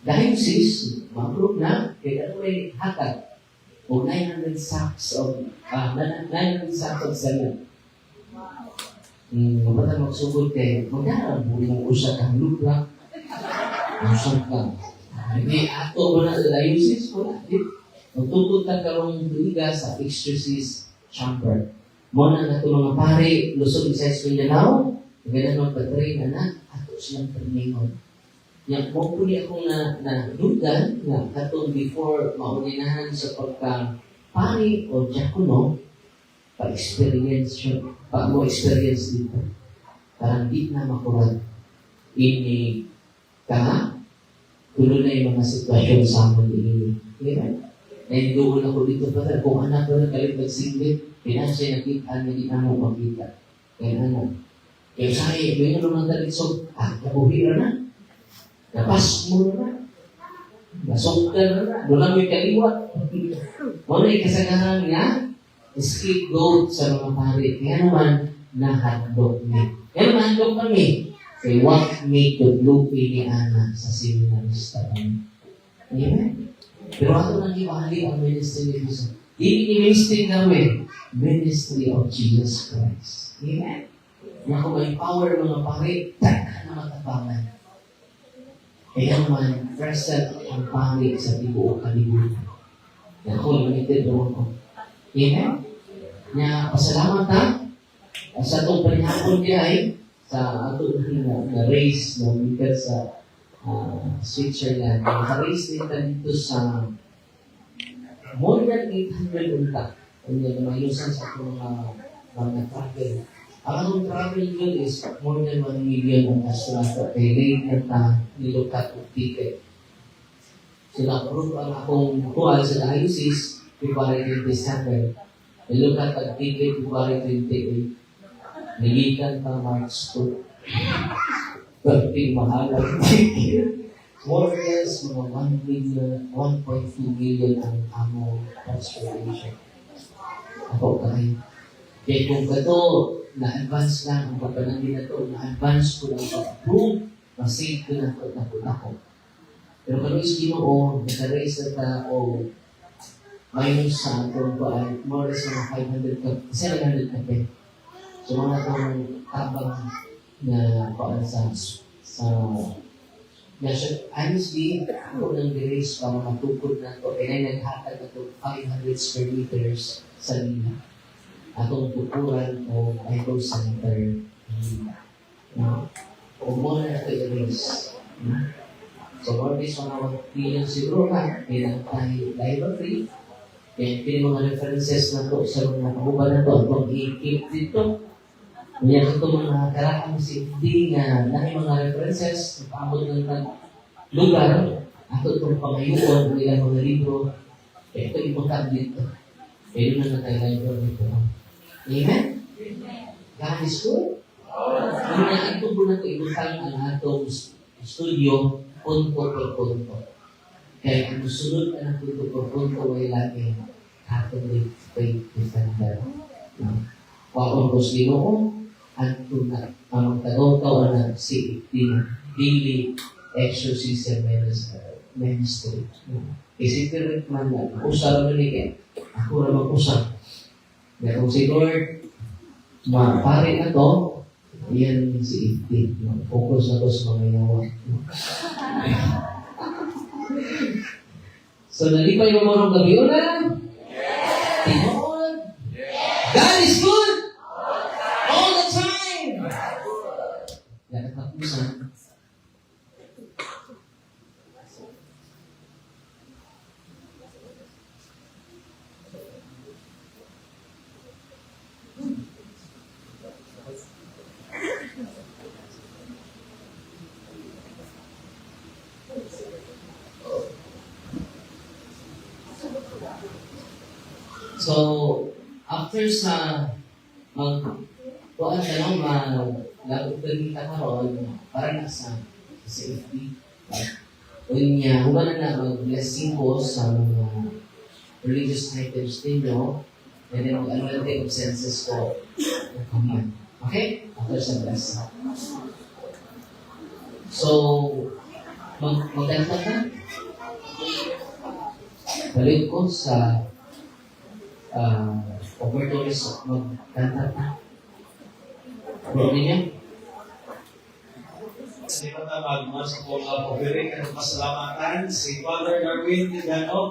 diocese, ma-approve na, kaya ano may hatag o 900 sacks of cement. Mabata magsugod kayo, magdarang buli mong usap ang lupla. Usap ka. Hindi, ato mo na sa diocese mo na. Magtutod ka karong liga sa exorcist chamber. Muna na ito mga pare, lusog sa Mindanao, ganun magpatrain na ato silang permingon. Yang mo po niya akong na-dugan na katong before mauninahan sa pagka-pari o diakono, pa-experience siya, pa-mo-experience dito. Parang di na makulat. Ini ka, tuloy na yung mga sitwasyon sa amin ini. Diba? Nahinduon ako dito pa rin. Kung anak ko na kalit magsingit, pinansya nakita na di na mo makita. Kaya anak. Kaya sa'yo, may naman talit so, nabuhira na. Napas mo na. Nasoktan na. Doon may kaliwat. Muna ikasagahan nga, scapegoat sa mga pari. Kaya naman, nahandog me. Kaya naman, handog kami. Kaya what me tudlupi ni Ana sa seminarista kami. Amen? Pero ato nang ibahali ang ministry ni Jesus. Hindi ministry namin. Ministry of Jesus Christ. Amen? Na kung may power mga pari, taka na matabangan. Kaya naman, present ang pangit sa tibuok kalibutan. Na ako, limited doon ko. Amen? Na pasalamat ha? Sa itong panihapon niya ay sa ato na race na bigat sa Switzerland. Naka-race din ka dito sa more than 800 unta. Kung yan, mayusan sa itong mga travel. Ang anong travel yun is more than 1 million ang astronaut. Kaya late na nilukat o ticket. So, na-approve ang akong kuha sa diocese, February 27. Nilukat ang ticket, February 28. Nilikan pa March 2. Pagping mahal ang ticket. More or less, mga 1 million, 1.2 million ang among transportation. Ako kayo. Kaya kung ito, na-advance lang ang papanangin na ito, na-advance ko lang pag-approve, masave ko na ito, ako. Pero kung is Ginoo, naka-raise na ta, o minus sa ato ko ay more or less mga 700 kape. So mga itong tabang na paan sa honestly, ako nang di-raise pa mga tukod na ito, kaya naghatag na ito 500 square meters sa lina. Atong tukuran o idol center. O muna na ito i-raise. So, more this mga 1 million siguro ka, kailang tayo library, Kaya kini mga references na to sa mga kahuban na to, itong i-keep dito. Kaya ito mga karaan si hindi nga dahil mga references, napabot ng lugar, ako itong pangayuon ng ilang mga libro, kaya ito ipunta dito. Kaya yun na tayo dito. Amen? God is good. Kaya ito po na ito, ibutang ang atong studio, punto por punto. Kaya kung sunod na punto por punto, ay lagi atong faith defender. Kung ko sino anto na ang tagaw-tawa na si daily exorcism ministry. Isipirit man na, usap na ni ako na mag-usap. Pero si Lord, pare na to, yan si Iti. Focus na to sa mga yawa. So, nalipay mo mo ng gabi na? Tinood? God is good! All the time! Yan ang tapusan. So, after sa kuan ka lang lagot kita karon para na sa safety. Unya, huwag na mag-blessing ko sa mga religious items ninyo, and then mag-anointing of senses ko. Okay? After sa blessing. So, magkanta ka? Balik ko sa opportunities magkanta ka. Pwede niya? Sa ipatawag mo sa mga pabiri at pasalamatan si Father Darwin Tigano.